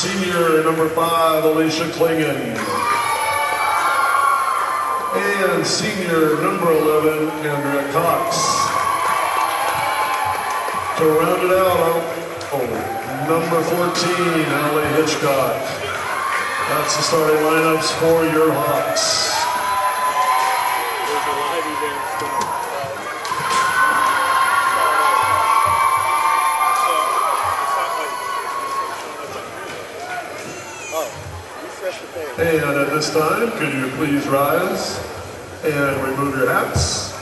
Senior number 5, Alicia Klingon. And senior number 11, Andrea Cox. To round it out, number 14, Allie Hitchcock. That's the starting lineups for your Hawks. And at this time, could you please rise and remove your hats?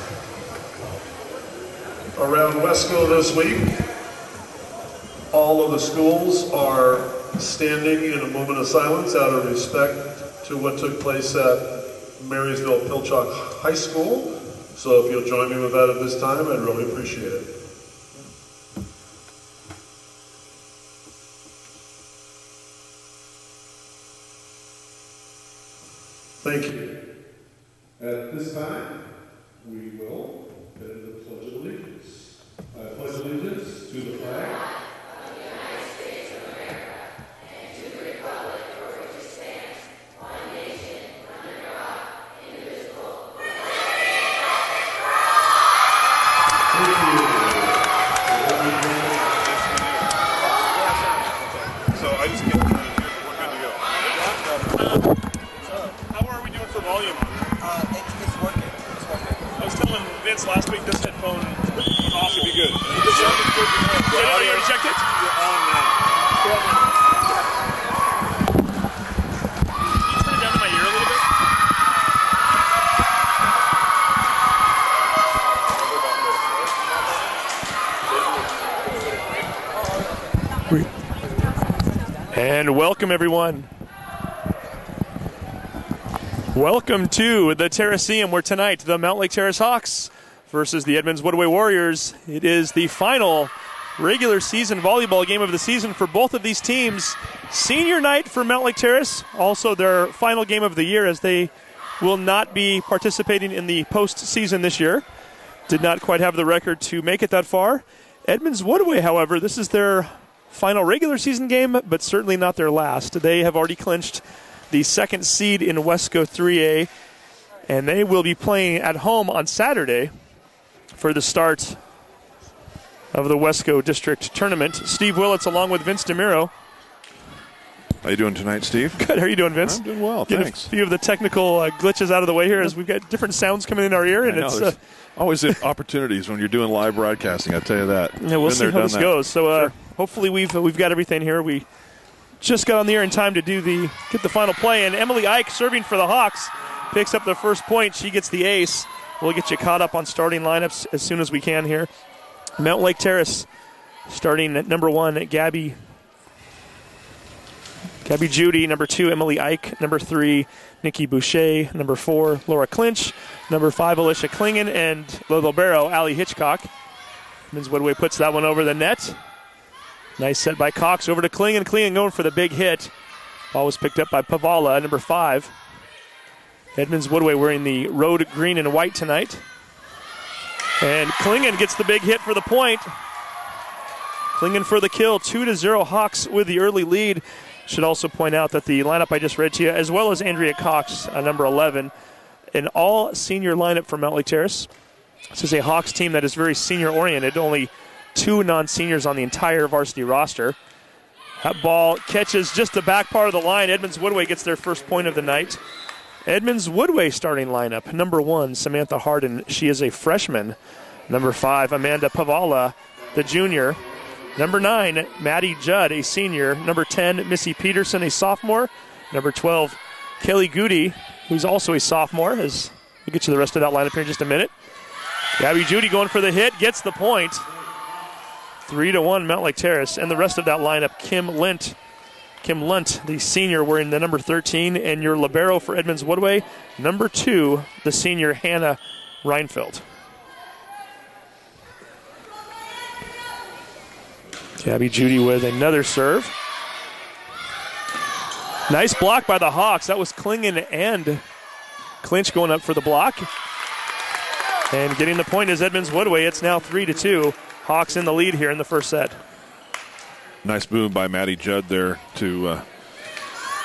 Around Wesco this week, all of the schools are standing in a moment of silence out of respect to what took place at Marysville Pilchuck High School. So if you'll join me with that at this time, I'd really appreciate it. Thank you. At this time, we will head to the Pledge of Allegiance. I pledge allegiance to the flag of the United States of America and to the republic for which it stands, one nation, under God, indivisible, with liberty and justice for all. Thank you. So I just get we're good to go. Volume. It's working. I was telling Vince last week this headphone off would be good. The sound is good. You already checked it? You're on now. Can you turn it down to my ear a little bit? And welcome everyone. Welcome to the Terraceum, where tonight the Mountlake Terrace Hawks versus the Edmonds Woodway Warriors. It is the final regular season volleyball game of the season for both of these teams. Senior night for Mountlake Terrace, also their final game of the year, as they will not be participating in the postseason this year. Did not quite have the record to make it that far. Edmonds Woodway, however, this is their final regular season game, but certainly not their last. They have already clinched the second seed in Wesco 3A, and they will be playing at home on Saturday for the start of the Wesco District Tournament. Steve Willits along with Vince DeMiro. How you doing tonight, Steve? Good. How are you doing, Vince? I'm doing well, Get thanks. a few of the technical glitches out of the way here, as we've got different sounds coming in our ear, and it's always opportunities when you're doing live broadcasting. I tell you that. Yeah, we'll see how this goes. So sure. Hopefully we've got everything here. We just got on the air in time to get the final play, and Emily Ike serving for the Hawks picks up the first point. She gets the ace. We'll get you caught up on starting lineups as soon as we can here. Mountlake Terrace starting at number 1 at Gabby Judy, number 2 Emily Ike, number 3 Nikki Boucher, number 4 Laura Clinch, number 5 Alicia Klingon, and the libero Allie Hitchcock. Edmonds Woodway puts that one over the net. Nice set by Cox over to Klingon. Klingon going for the big hit. Ball was picked up by Pavala, number 5. Edmonds Woodway wearing the road green and white tonight. And Klingon gets the big hit for the point. Klingon for the kill. 2-0 Hawks with the early lead. Should also point out that the lineup I just read to you, as well as Andrea Cox, number 11, an all-senior lineup for Mountlake Terrace. This is a Hawks team that is very senior-oriented. Only 2 non-seniors on the entire varsity roster. That ball catches just the back part of the line. Edmonds Woodway gets their first point of the night. Edmonds Woodway starting lineup. Number 1, Samantha Harden. She is a freshman. Number 5, Amanda Pavala, the junior. Number 9, Maddie Judd, a senior. Number 10, Missy Peterson, a sophomore. Number 12, Kelly Goody, who's also a sophomore. We'll get you the rest of that lineup here in just a minute. Gabby Judy going for the hit, gets the point. 3-1 Mountlake Terrace. And the rest of that lineup, Kim Lunt, the senior, wearing the number 13. And your libero for Edmonds Woodway, number 2, the senior, Hannah Reinfeldt. Gabby Judy with another serve. Nice block by the Hawks. That was Klingon and Clinch going up for the block. And getting the point is Edmonds Woodway. It's now 3-2. Hawks in the lead here in the first set. Nice move by Maddie Judd there to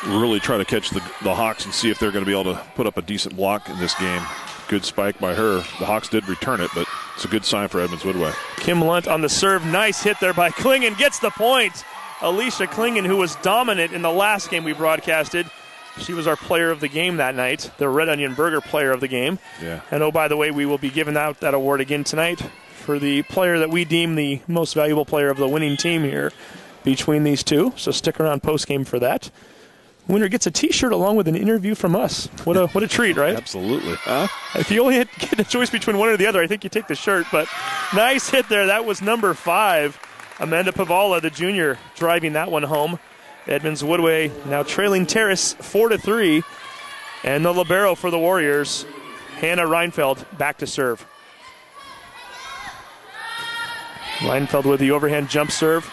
really try to catch the Hawks and see if they're going to be able to put up a decent block in this game. Good spike by her. The Hawks did return it, but it's a good sign for Edmonds Woodway. Kim Lunt on the serve. Nice hit there by Klingen. Gets the point. Alicia Klingen, who was dominant in the last game we broadcasted. She was our player of the game that night, the Red Onion Burger player of the game. Yeah. And oh, by the way, we will be giving out that award again tonight for the player that we deem the most valuable player of the winning team here between these two. So stick around post-game for that. Winner gets a T-shirt along with an interview from us. What a treat, right? Absolutely. If you only get a choice between one or the other, I think you take the shirt. But nice hit there. That was number 5. Amanda Pavala, the junior, driving that one home. Edmonds Woodway now trailing Terrace 4-3. And the libero for the Warriors, Hannah Reinfeld, back to serve. Reinfeld with the overhand jump serve.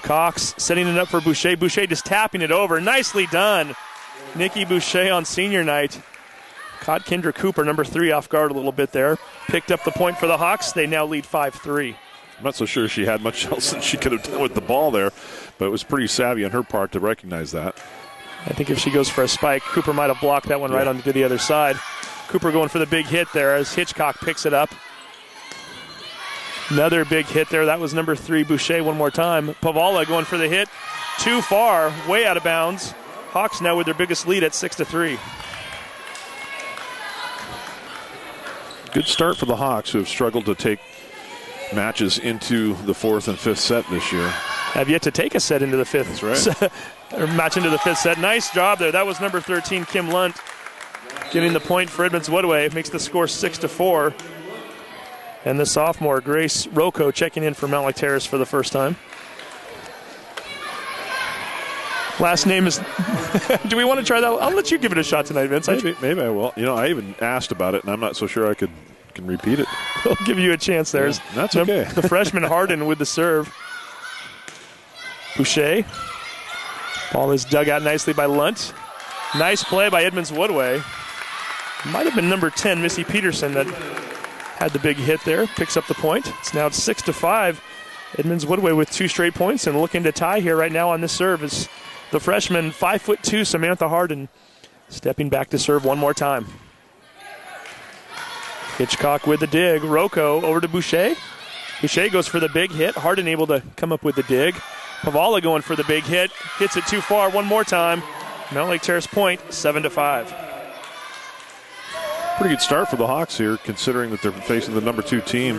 Cox setting it up for Boucher. Boucher just tapping it over. Nicely done. Nikki Boucher on senior night. Caught Kendra Cooper, number 3, off guard a little bit there. Picked up the point for the Hawks. They now lead 5-3. I'm not so sure she had much else that she could have done with the ball there, but it was pretty savvy on her part to recognize that. I think if she goes for a spike, Cooper might have blocked that one right onto the other side. Cooper going for the big hit there as Hitchcock picks it up. Another big hit there. That was number 3, Boucher, one more time. Pavala going for the hit. Too far, way out of bounds. Hawks now with their biggest lead at 6-3. Good start for the Hawks, who have struggled to take matches into the 4th and 5th set this year. Have yet to take a set into the 5th. That's right. Or match into the 5th set. Nice job there. That was number 13, Kim Lunt, getting the point for Edmonds Woodway. Makes the score 6-4. And the sophomore, Grace Rocco, checking in for Mountlake Terrace for the first time. Last name is... Do we want to try that? I'll let you give it a shot tonight, Vince. Maybe I will. I even asked about it, and I'm not so sure I can repeat it. I'll give you a chance there. Yeah, that's okay. The freshman Harden with the serve. Boucher. Ball is dug out nicely by Lunt. Nice play by Edmonds Woodway. Might have been number 10, Missy Peterson, that had the big hit there. Picks up the point. It's now 6-5. Edmonds Woodway with 2 straight points and looking to tie here right now on this serve is the freshman, 5'2", Samantha Harden, stepping back to serve one more time. Hitchcock with the dig. Rocco over to Boucher. Boucher goes for the big hit. Harden able to come up with the dig. Pavala going for the big hit. Hits it too far one more time. Mountlake Terrace point, 7-5. Pretty good start for the Hawks here, considering that they're facing the number 2 team.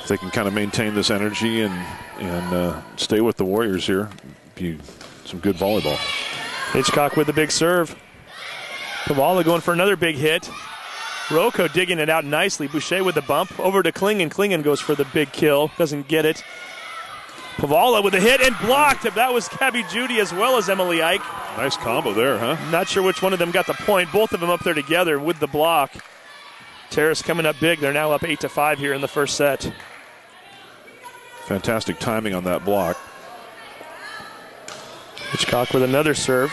If they can kind of maintain this energy and stay with the Warriors here, be some good volleyball. Hitchcock with the big serve. Pavala going for another big hit. Rocco digging it out nicely. Boucher with the bump. Over to Klingen. Klingen goes for the big kill. Doesn't get it. Pavala with a hit and blocked. That was Gabby Judy as well as Emily Ike. Nice combo there, huh? Not sure which one of them got the point. Both of them up there together with the block. Terrace coming up big. They're now up 8-5 here in the first set. Fantastic timing on that block. Hitchcock with another serve.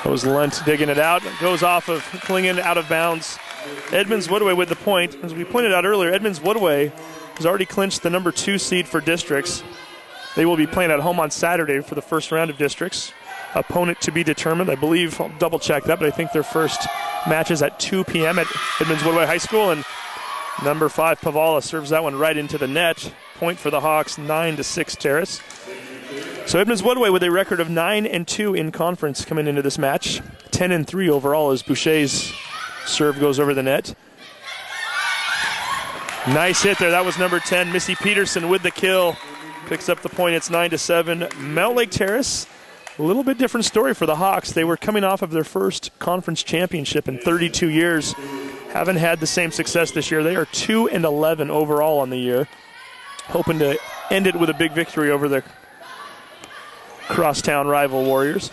That was Lunt digging it out. It goes off of Klingen out of bounds. Edmonds Woodway with the point. As we pointed out earlier, Edmonds Woodway has already clinched the number 2 seed for districts. They will be playing at home on Saturday for the first round of districts. Opponent to be determined. I believe, I'll double check that, but I think their first match is at 2 p.m. at Edmonds Woodway High School. And number 5, Pavala, serves that one right into the net. Point for the Hawks, 9-6 Terrace. So Edmonds Woodway with a record of 9-2 in conference coming into this match. 10-3 overall as Boucher's serve goes over the net. Nice hit there. That was number 10, Missy Peterson with the kill. Picks up the point. It's 9-7. Mountlake Terrace, a little bit different story for the Hawks. They were coming off of their first conference championship in 32 years. Haven't had the same success this year. They are 2-11 overall on the year. Hoping to end it with a big victory over the crosstown rival Warriors.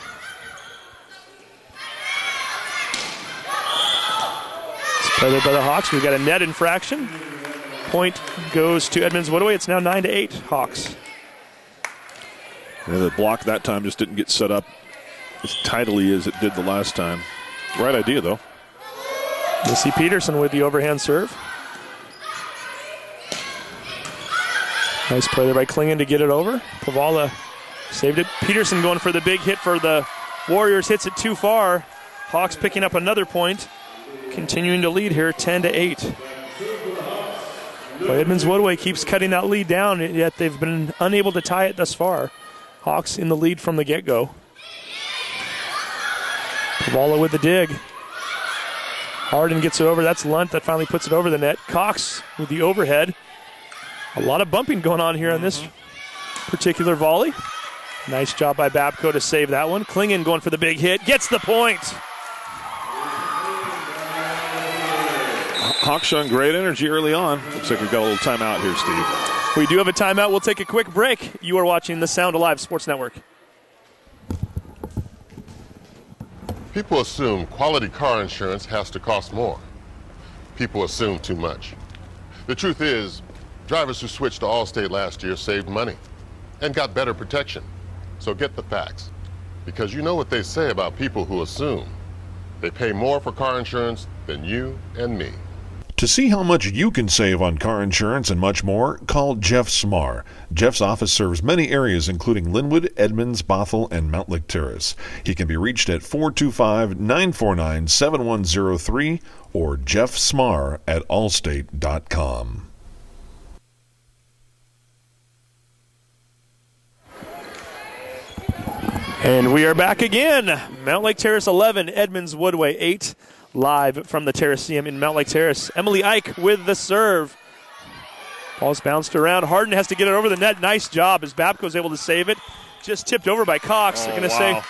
It's played by the Hawks. We've got a net infraction. Point goes to Edmonds Woodway. It's now 9-8 Hawks. Yeah, the block that time just didn't get set up as tidily as it did the last time. Right idea, though. Missy Peterson with the overhand serve. Nice play there by Klingon to get it over. Pavala saved it. Peterson going for the big hit for the Warriors. Hits it too far. Hawks picking up another point. Continuing to lead here, 10-8. But Edmonds Woodway keeps cutting that lead down, yet they've been unable to tie it thus far. Hawks in the lead from the get-go. Pavala with the dig. Harden gets it over. That's Lunt that finally puts it over the net. Cox with the overhead. A lot of bumping going on here on this particular volley. Nice job by Babko to save that one. Klingon going for the big hit. Gets the point. Hawks showing great energy early on. Looks like we've got a little timeout here, Steve. We do have a timeout. We'll take a quick break. You are watching the Sound Alive Sports Network. People assume quality car insurance has to cost more. People assume too much. The truth is, drivers who switched to Allstate last year saved money and got better protection. So get the facts, because you know what they say about people who assume. They pay more for car insurance than you and me. To see how much you can save on car insurance and much more, call Jeff Smar. Jeff's office serves many areas including Linwood, Edmonds, Bothell, and Mountlake Terrace. He can be reached at 425-949-7103 or jeffsmar@allstate.com. And we are back again. Mountlake Terrace 11, Edmonds Woodway 8. Live from the Terraceum in Mountlake Terrace. Emily Ike with the serve. Ball's bounced around. Harden has to get it over the net. Nice job as Babco's able to save it. Just tipped over by Cox. They're going to say, I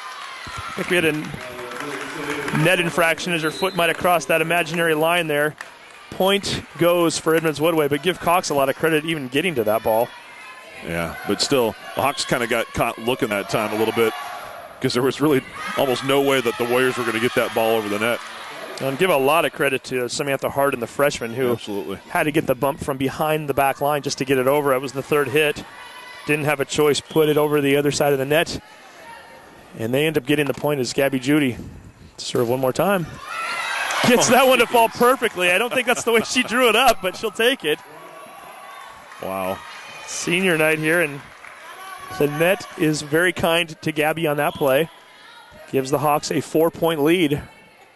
think we had a net infraction as her foot might have crossed that imaginary line there. Point goes for Edmonds Woodway, but give Cox a lot of credit even getting to that ball. Yeah, but still, the Hawks kind of got caught looking that time a little bit because there was really almost no way that the Warriors were going to get that ball over the net. And give a lot of credit to Samantha Harden, the freshman, who absolutely had to get the bump from behind the back line just to get it over. It was the third hit. Didn't have a choice. Put it over the other side of the net. And they end up getting the point as Gabby Judy serve one more time. Gets that one to fall perfectly. I don't think that's the way she drew it up, but she'll take it. Wow. Senior night here, and the net is very kind to Gabby on that play. Gives the Hawks a 4-point lead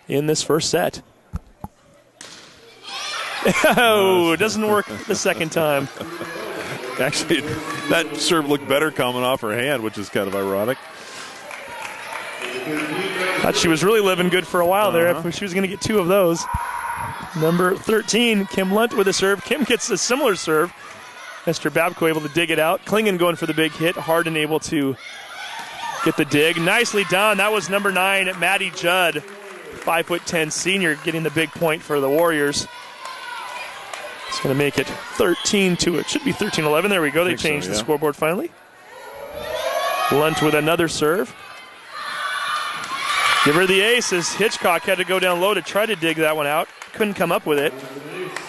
in this first set. Oh, it doesn't work the second time. Actually, that serve looked better coming off her hand, which is kind of ironic. Thought she was really living good for a while there. She was going to get two of those. Number 13, Kim Lunt with a serve. Kim gets a similar serve. Esther Babko able to dig it out. Klingon going for the big hit. Harden able to get the dig. Nicely done. That was number 9, Maddie Judd. 5'10" senior getting the big point for the Warriors. It's going to make it 13-2. It should be 13-11. There we go. They changed the scoreboard finally. Lunt with another serve. Give her the ace as Hitchcock had to go down low to try to dig that one out. Couldn't come up with it.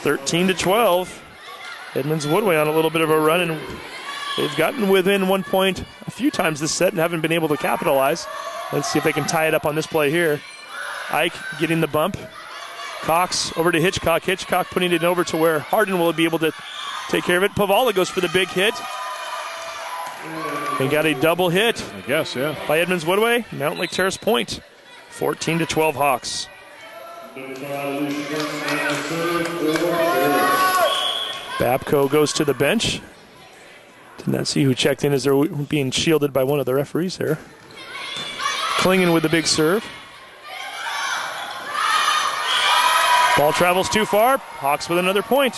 13-12. Edmonds Woodway on a little bit of a run, and they've gotten within 1 point a few times this set and haven't been able to capitalize. Let's see if they can tie it up on this play here. Ike getting the bump. Cox over to Hitchcock. Hitchcock putting it over to where Harden will be able to take care of it. Pavala goes for the big hit. They got a double hit. I guess, yeah. By Edmonds Woodway. Mountlake Terrace point. 14-12 Hawks. Babko goes to the bench. Did not see who checked in as they're being shielded by one of the referees there. Klingon with the big serve. Ball travels too far. Hawks with another point.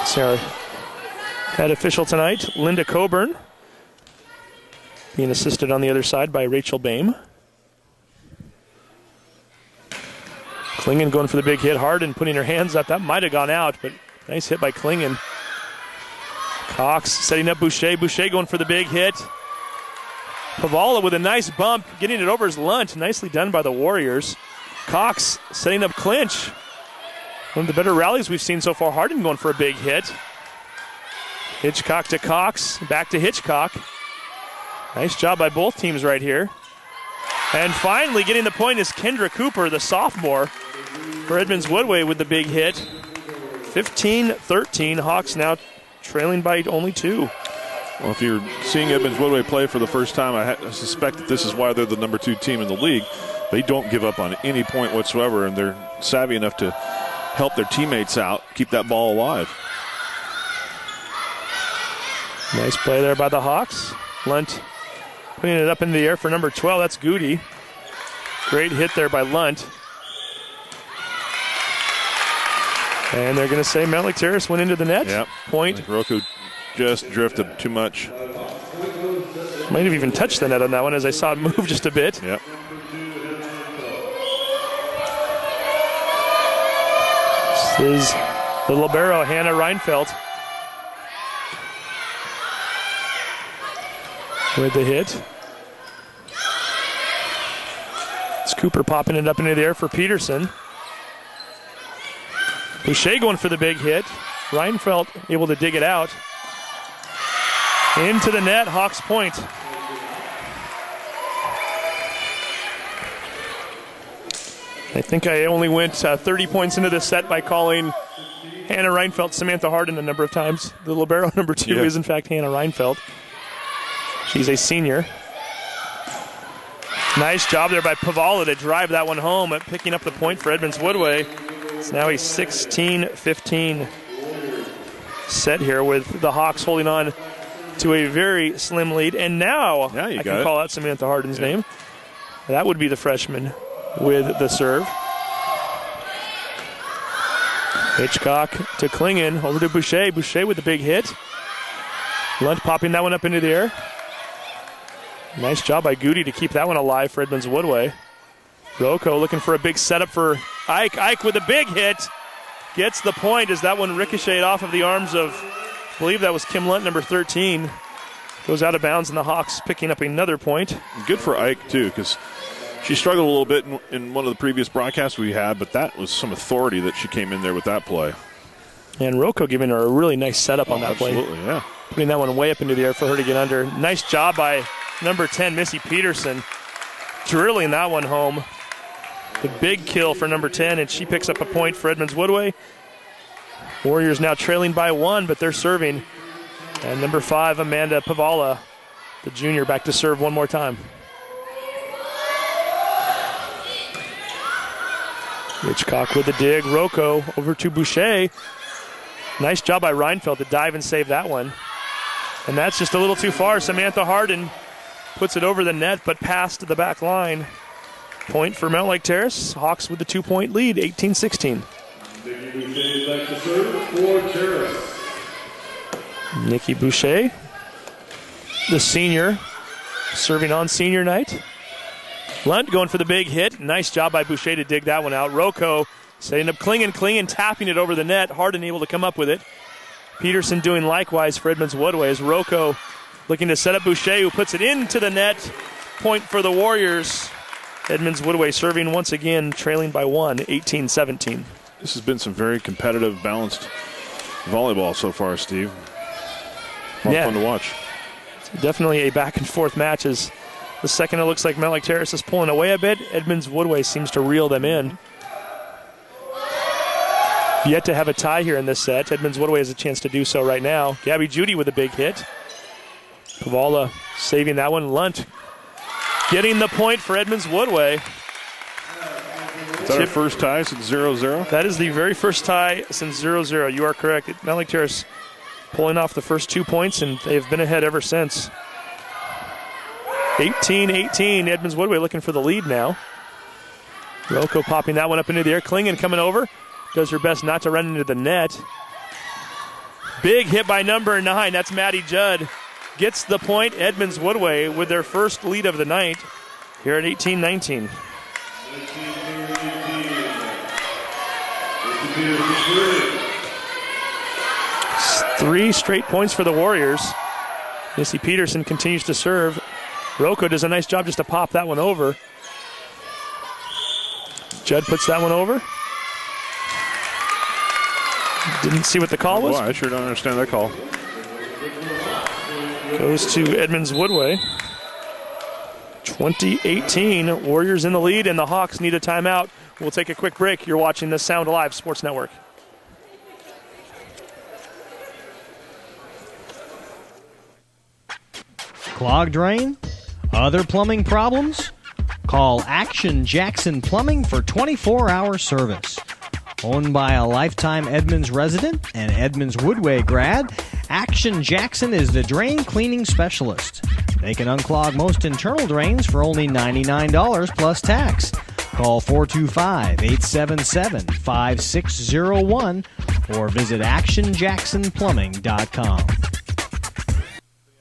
Sorry. Head official tonight, Linda Coburn. Being assisted on the other side by Rachel Boehm. Klingon going for the big hit. Harden putting her hands up. That might have gone out, but nice hit by Klingon. Cox setting up Boucher. Boucher going for the big hit. Pavala with a nice bump, getting it over his Lunt. Nicely done by the Warriors. Cox setting up clinch. One of the better rallies we've seen so far. Harden going for a big hit. Hitchcock to Cox. Back to Hitchcock. Nice job by both teams right here. And finally getting the point is Kendra Cooper, the sophomore, for Edmonds Woodway with the big hit. 15-13. Hawks now trailing by only 2. Well, if you're seeing Edmonds Woodway play for the first time, I suspect that this is why they're the number 2 team in the league. They don't give up on any point whatsoever, and they're savvy enough to help their teammates out, keep that ball alive. Nice play there by the Hawks. Lunt putting it up in the air for number 12. That's Goody. Great hit there by Lunt. And they're going to say Mountlake Terrace went into the net. Yep. Point. Roku just drifted too much. Might have even touched the net on that one as I saw it move just a bit. Yep. This is the libero, Hannah Reinfeldt, with the hit. It's Cooper popping it up into the air for Peterson. Boucher going for the big hit. Reinfeldt able to dig it out. Into the net, Hawks point. I think I only went 30 points into this set by calling Hannah Reinfeldt Samantha Harden a number of times. The libero number 2 is in fact Hannah Reinfeldt. She's a senior. Nice job there by Pavala to drive that one home at picking up the point for Edmonds Woodway. It's now a 16-15 set here with the Hawks holding on to a very slim lead. And now I can call out Samantha Harden's name. That would be the freshman with the serve. Hitchcock to Klingon, over to Boucher. Boucher with the big hit. Lunt popping that one up into the air. Nice job by Goody to keep that one alive for Edmonds Woodway. Rocco looking for a big setup for Ike. Ike with a big hit. Gets the point as that one ricocheted off of the arms of, I believe that was Kim Lunt, number 13. Goes out of bounds, and the Hawks picking up another point. Good for Ike, too, because she struggled a little bit in one of the previous broadcasts we had, but that was some authority that she came in there with that play. And Rocco giving her a really nice setup on that play. Absolutely, yeah. Putting that one way up into the air for her to get under. Nice job by number 10, Missy Peterson, drilling that one home. The big kill for number 10, and she picks up a point for Edmonds Woodway. Warriors now trailing by 1, but they're serving. And number 5, Amanda Pavala, the junior, back to serve one more time. Hitchcock with the dig. Rocco over to Boucher. Nice job by Reinfeldt to dive and save that one. And that's just a little too far. Samantha Harden puts it over the net, but past the back line. Point for Mountlake Terrace. Hawks with the 2-point lead, 18-16. Back to serve for Terrace. Nikki Boucher, the senior, serving on senior night. Lunt going for the big hit. Nice job by Boucher to dig that one out. Rocco setting up Klingon, tapping it over the net. Harden able to come up with it. Peterson doing likewise for Edmonds Woodway as Rocco looking to set up Boucher, who puts it into the net. Point for the Warriors. Edmonds Woodway serving once again, trailing by 1, 18-17. This has been some very competitive, balanced volleyball so far, Steve. A lot of fun to watch. It's definitely a back-and-forth match as the second it looks like Mountlake Terrace is pulling away a bit. Edmonds Woodway seems to reel them in. Yet to have a tie here in this set. Edmonds Woodway has a chance to do so right now. Gabby Judy with a big hit. Pavala saving that one. Lunt getting the point for Edmonds Woodway. Is that our first tie since 0-0? That is the very first tie since 0-0. You are correct. Mountlake Terrace pulling off the first 2 points, and they've been ahead ever since. 18-18. Edmonds Woodway looking for the lead now. Rocco popping that one up into the air. Klingon coming over. Does her best not to run into the net. Big hit by number 9. That's Maddie Judd. Gets the point. Edmonds Woodway with their first lead of the night here at 18-19. 3 straight points for the Warriors. Missy Peterson continues to serve. Rocco does a nice job just to pop that one over. Judd puts that one over. Didn't see what the call was. Boy, I sure don't understand that call. Goes to Edmonds Woodway. 20-18. Warriors in the lead, and the Hawks need a timeout. We'll take a quick break. You're watching the Sound Alive Sports Network. Clogged drain? Other plumbing problems? Call Action Jackson Plumbing for 24-hour service. Owned by a lifetime Edmonds resident and Edmonds Woodway grad, Action Jackson is the drain cleaning specialist. They can unclog most internal drains for only $99 plus tax. Call 425-877-5601 or visit actionjacksonplumbing.com. Any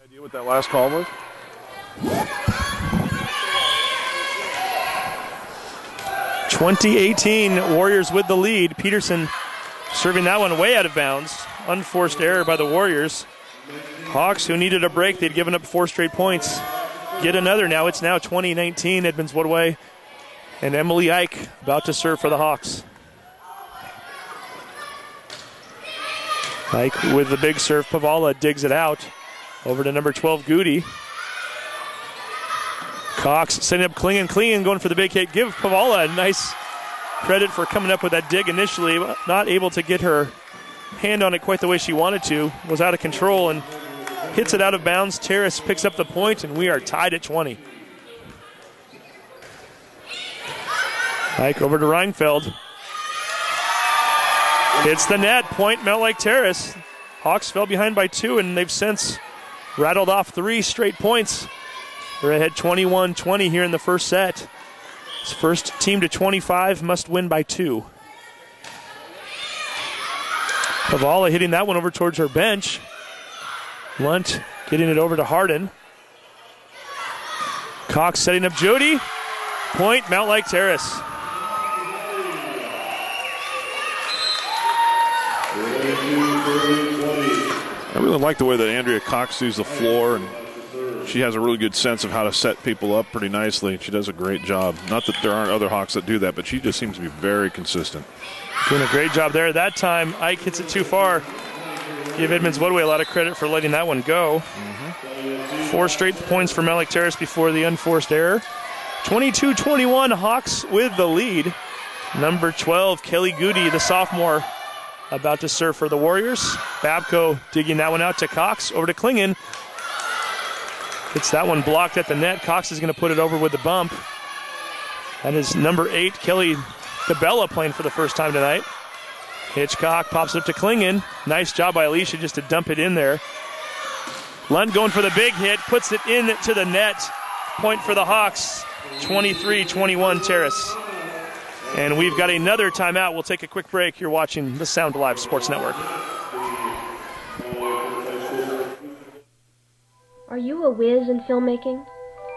idea what that last call was? 2018 Warriors with the lead. Peterson serving that one way out of bounds. Unforced error by the Warriors. Hawks, who needed a break, they'd given up 4 straight points, get another now. It's now 2019 Edmonds Woodway. And Emily Ike about to serve for the Hawks. Ike with the big serve. Pavala digs it out. Over to number 12, Goody. Cox setting up Klingon going for the big hit. Give Pavala a nice credit for coming up with that dig initially. Not able to get her hand on it quite the way she wanted to. Was out of control and hits it out of bounds. Terrace picks up the point, and we are tied at 20. Ike over to Reinfeld. Hits the net. Point Mountlake Terrace. Hawks fell behind by 2, and they've since rattled off 3 straight points. They're ahead 21-20 here in the first set. This first team to 25 must win by 2. Pavala hitting that one over towards her bench. Lunt getting it over to Harden. Cox setting up Jody. Point Mountlake Terrace. I really like the way that Andrea Cox sees the floor, and she has a really good sense of how to set people up pretty nicely. She does a great job. Not that there aren't other Hawks that do that, but she just seems to be very consistent. Doing a great job there. That time, Ike hits it too far. Give Edmonds Woodway a lot of credit for letting that one go. 4 straight points for Mountlake Terrace before the unforced error. 22-21, Hawks with the lead. Number 12, Kelly Goody, the sophomore, about to serve for the Warriors. Babko digging that one out to Cox. Over to Klingon. It's that one blocked at the net. Cox is going to put it over with the bump. That is number 8, Kelly Cabela, playing for the first time tonight. Hitchcock pops up to Klingon. Nice job by Alicia just to dump it in there. Lund going for the big hit. Puts it into the net. Point for the Hawks. 23-21 Terrace. And we've got another timeout. We'll take a quick break. You're watching the Sound Alive Sports Network. Are you a whiz in filmmaking?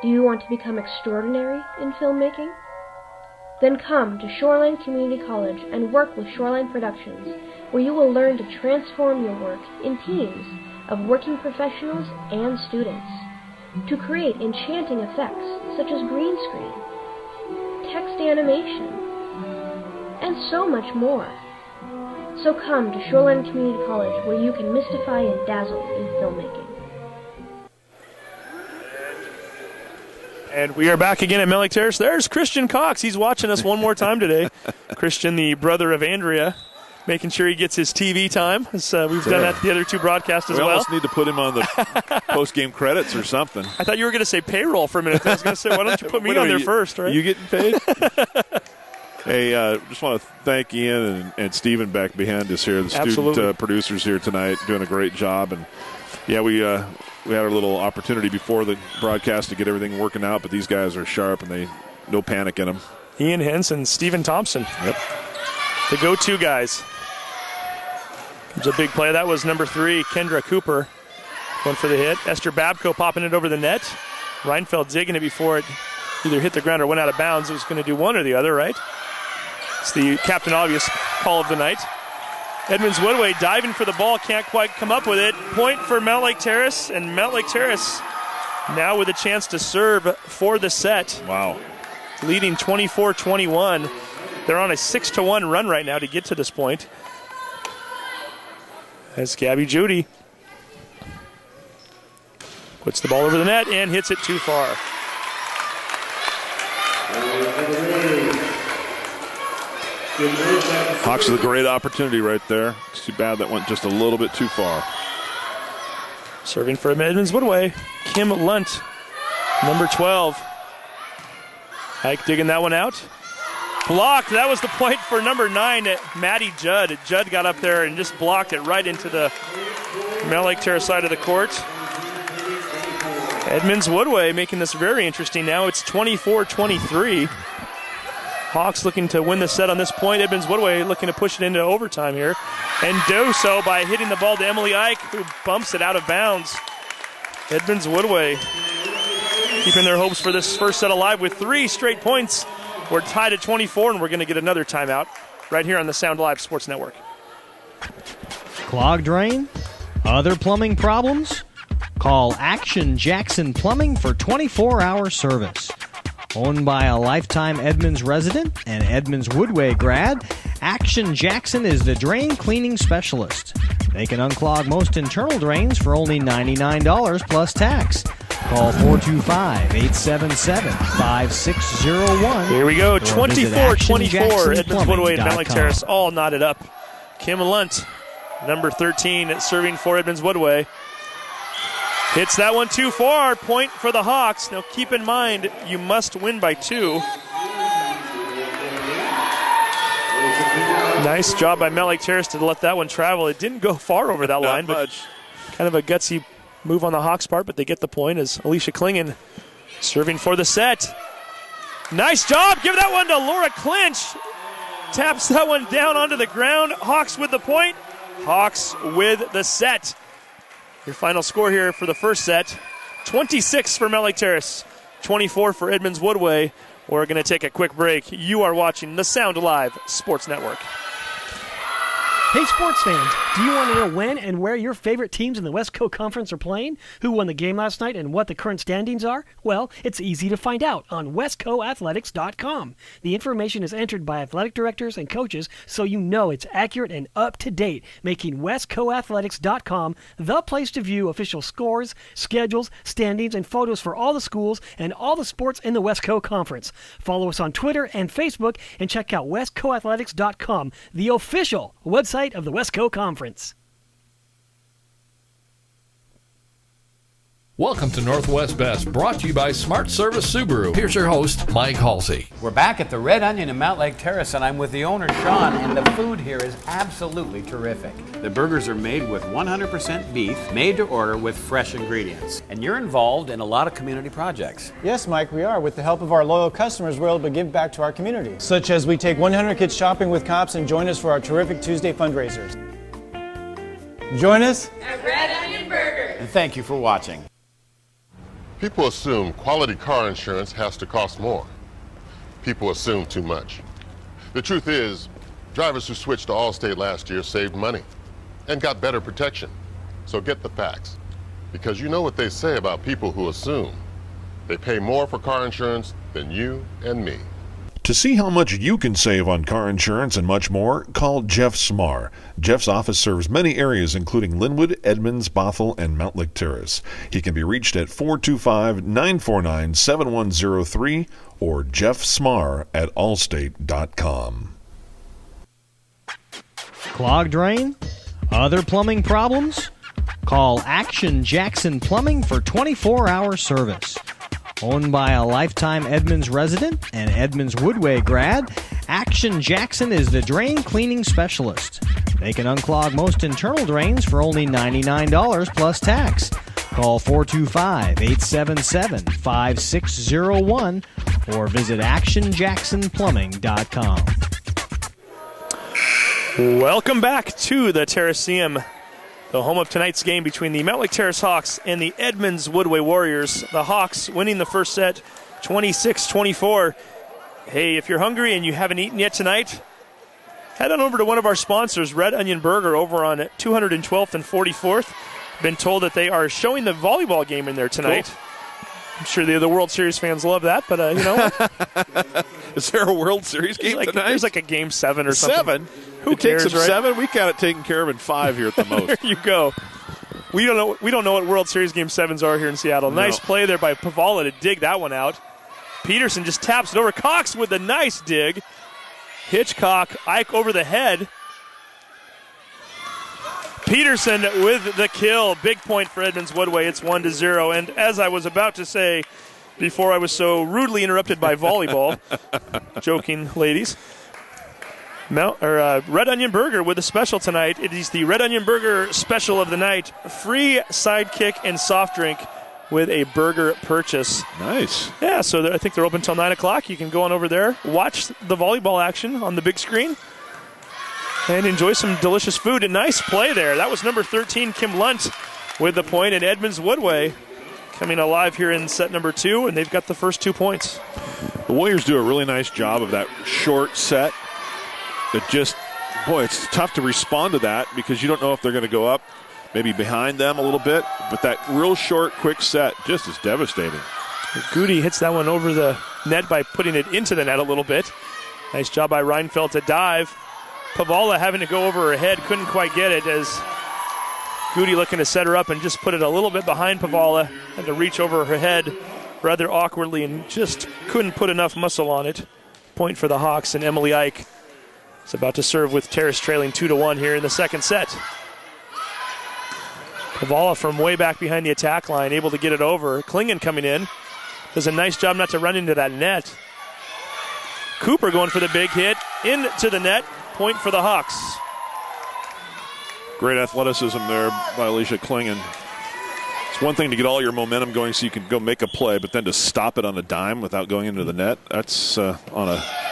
Do you want to become extraordinary in filmmaking? Then come to Shoreline Community College and work with Shoreline Productions, where you will learn to transform your work in teams of working professionals and students to create enchanting effects such as green screen, text animation, and so much more. So come to Shoreline Community College, where you can mystify and dazzle in filmmaking. And we are back again at Mountlake Terrace. There's Christian Cox. He's watching us one more time today. Christian, the brother of Andrea, making sure he gets his TV time. We've done that the other 2 broadcasts as well. We almost need to put him on the post-game credits or something. I thought you were going to say payroll for a minute. I was going to say, why don't you put me on there first, right? You getting paid? Hey, just want to thank Ian and Stephen back behind us here, the student producers here tonight, doing a great job. And, yeah, we had our little opportunity before the broadcast to get everything working out, but these guys are sharp and no panic in them. Ian Henson, Stephen Thompson. Yep. The go-to guys. It was a big play. That was number 3, Kendra Cooper, going for the hit. Esther Babko popping it over the net. Reinfeld digging it before it either hit the ground or went out of bounds. It was going to do one or the other, right? It's the Captain Obvious call of the night. Edmonds Woodway diving for the ball, can't quite come up with it. Point for Mountlake Terrace, and Mountlake Terrace now with a chance to serve for the set. Wow. Leading 24-21. They're on a 6-1 run right now to get to this point. As Gabby Judy puts the ball over the net and hits it too far. Hawks with a great opportunity right there. It's too bad that went just a little bit too far. Serving for Edmonds Woodway, Kim Lunt, number 12. Ike digging that one out. Blocked. That was the point for number 9, Maddie Judd. Judd got up there and just blocked it right into the Mountlake Terrace side of the court. Edmonds Woodway making this very interesting now. It's 24-23. Hawks looking to win the set on this point. Edmonds Woodway looking to push it into overtime here. And do so by hitting the ball to Emily Ike, who bumps it out of bounds. Edmonds Woodway keeping their hopes for this first set alive with 3 straight points. We're tied at 24, and we're going to get another timeout right here on the Sound Live Sports Network. Clogged drain? Other plumbing problems? Call Action Jackson Plumbing for 24-hour service. Owned by a lifetime Edmonds resident and Edmonds Woodway grad, Action Jackson is the drain cleaning specialist. They can unclog most internal drains for only $99 plus tax. Call 425-877-5601. Here we go, 24-24, Edmonds Woodway and Mountlake Terrace all knotted up. Kim Lunt, number 13, serving for Edmonds Woodway. Hits that one too far. Point for the Hawks. Now keep in mind, you must win by 2. Nice job by Mountlake Terrace to let that one travel. It didn't go far over that line, but kind of a gutsy move on the Hawks' part, but they get the point as Alicia Klingen serving for the set. Nice job. Give that one to Laura Clinch. Taps that one down onto the ground. Hawks with the point. Hawks with the set. Your final score here for the first set, 26 for Mountlake Terrace, 24 for Edmonds Woodway. We're going to take a quick break. You are watching the Sound Live Sports Network. Hey, sports fans, do you want to know when and where your favorite teams in the West Coast Conference are playing? Who won the game last night and what the current standings are? Well, it's easy to find out on westcoathletics.com. The information is entered by athletic directors and coaches, so you know it's accurate and up-to-date, making westcoathletics.com the place to view official scores, schedules, standings, and photos for all the schools and all the sports in the West Coast Conference. Follow us on Twitter and Facebook, and check out westcoathletics.com, the official website of the West Coast Conference. Welcome to Northwest Best, brought to you by Smart Service Subaru. Here's your host, Mike Halsey. We're back at the Red Onion in Mountlake Terrace, and I'm with the owner, Sean, and the food here is absolutely terrific. The burgers are made with 100% beef, made to order with fresh ingredients. And you're involved in a lot of community projects. Yes, Mike, we are. With the help of our loyal customers, we're able to give back to our community. Such as we take 100 kids shopping with cops and join us for our terrific Tuesday fundraisers. Join us at Red Onion Burger. And thank you for watching. People assume quality car insurance has to cost more. People assume too much. The truth is, drivers who switched to Allstate last year saved money and got better protection. So get the facts, because you know what they say about people who assume. They pay more for car insurance than you and me. To see how much you can save on car insurance and much more, call Jeff Smar. Jeff's office serves many areas including Linwood, Edmonds, Bothell, and Mountlake Terrace. He can be reached at 425-949-7103 or jeffsmar@allstate.com. Clogged drain? Other plumbing problems? Call Action Jackson Plumbing for 24-hour service. Owned by a lifetime Edmonds resident and Edmonds Woodway grad, Action Jackson is the drain cleaning specialist. They can unclog most internal drains for only $99 plus tax. Call 425-877-5601 or visit actionjacksonplumbing.com. Welcome back to the Terraceum, the home of tonight's game between the Mountlake Terrace Hawks and the Edmonds Woodway Warriors. The Hawks winning the first set 26-24. Hey, if you're hungry and you haven't eaten yet tonight, head on over to one of our sponsors, Red Onion Burger, over on 212th and 44th. Been told that they are showing the volleyball game in there tonight. Cool. I'm sure the other World Series fans love that, but, you know. Is there a World Series game tonight? There's like a game 7 or something. 7? Who takes them 7? We got it taken care of in 5 here at the most. There you go. We don't know what World Series Game 7s are here in Seattle. No. Nice play there by Pavala to dig that one out. Peterson just taps it over. Cox with a nice dig. Hitchcock, Ike over the head. Peterson with the kill. Big point for Edmonds Woodway. It's 1-0. And as I was about to say before I was so rudely interrupted by volleyball, joking, ladies, Red Onion Burger with a special tonight. It is the Red Onion Burger special of the night. Free sidekick and soft drink with a burger purchase. Nice. Yeah, so I think they're open until 9 o'clock. You can go on over there, watch the volleyball action on the big screen, and enjoy some delicious food. A nice play there. That was number 13, Kim Lunt, with the point, and Edmonds Woodway coming alive here in set number 2, and they've got the first 2 points. The Warriors do a really nice job of that short set. It just, boy, it's tough to respond to that because you don't know if they're going to go up, maybe behind them a little bit. But that real short, quick set just is devastating. Goody hits that one over the net by putting it into the net a little bit. Nice job by Reinfeldt to dive. Pavala having to go over her head, couldn't quite get it as Goody looking to set her up and just put it a little bit behind Pavala. Had to reach over her head rather awkwardly and just couldn't put enough muscle on it. Point for the Hawks, and Emily Ike is about to serve with Terrace trailing 2-1 here in the second set. Pavala from way back behind the attack line, able to get it over. Klingon coming in. Does a nice job not to run into that net. Cooper going for the big hit. Into the net. Point for the Hawks. Great athleticism there by Alicia Klingon. It's one thing to get all your momentum going so you can go make a play, but then to stop it on a dime without going into the net, that's on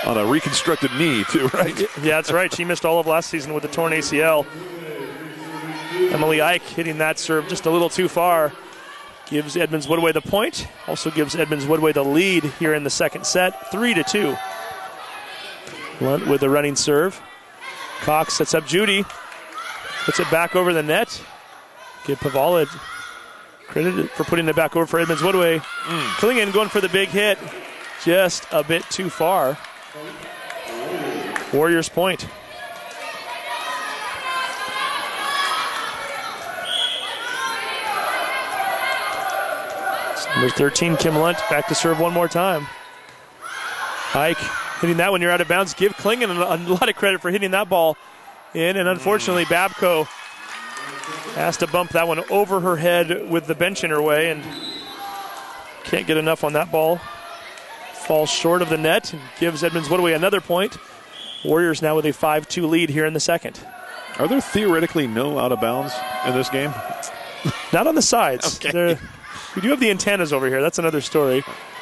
a reconstructed knee too, right? Yeah, that's right. She missed all of last season with the torn ACL. Emily Ike hitting that serve just a little too far. Gives Edmonds Woodway the point. Also gives Edmonds Woodway the lead here in the second set, 3-2. Lunt with the running serve. Cox sets up Judy. Puts it back over the net. Give Pavala credit for putting it back over for Edmonds Woodway. Klingon going for the big hit. Just a bit too far. Warriors point. Number 13, Kim Lunt, back to serve one more time. Ike hitting that one, you're out of bounds. Give Klingon a lot of credit for hitting that ball in, and unfortunately Babco has to bump that one over her head with the bench in her way, and can't get enough on that ball. Falls short of the net and gives Edmonds Woodway another point. Warriors now with a 5-2 lead here in the second. Are there theoretically no out of bounds in this game? Not on the sides. Okay. We do have the antennas over here. That's another story.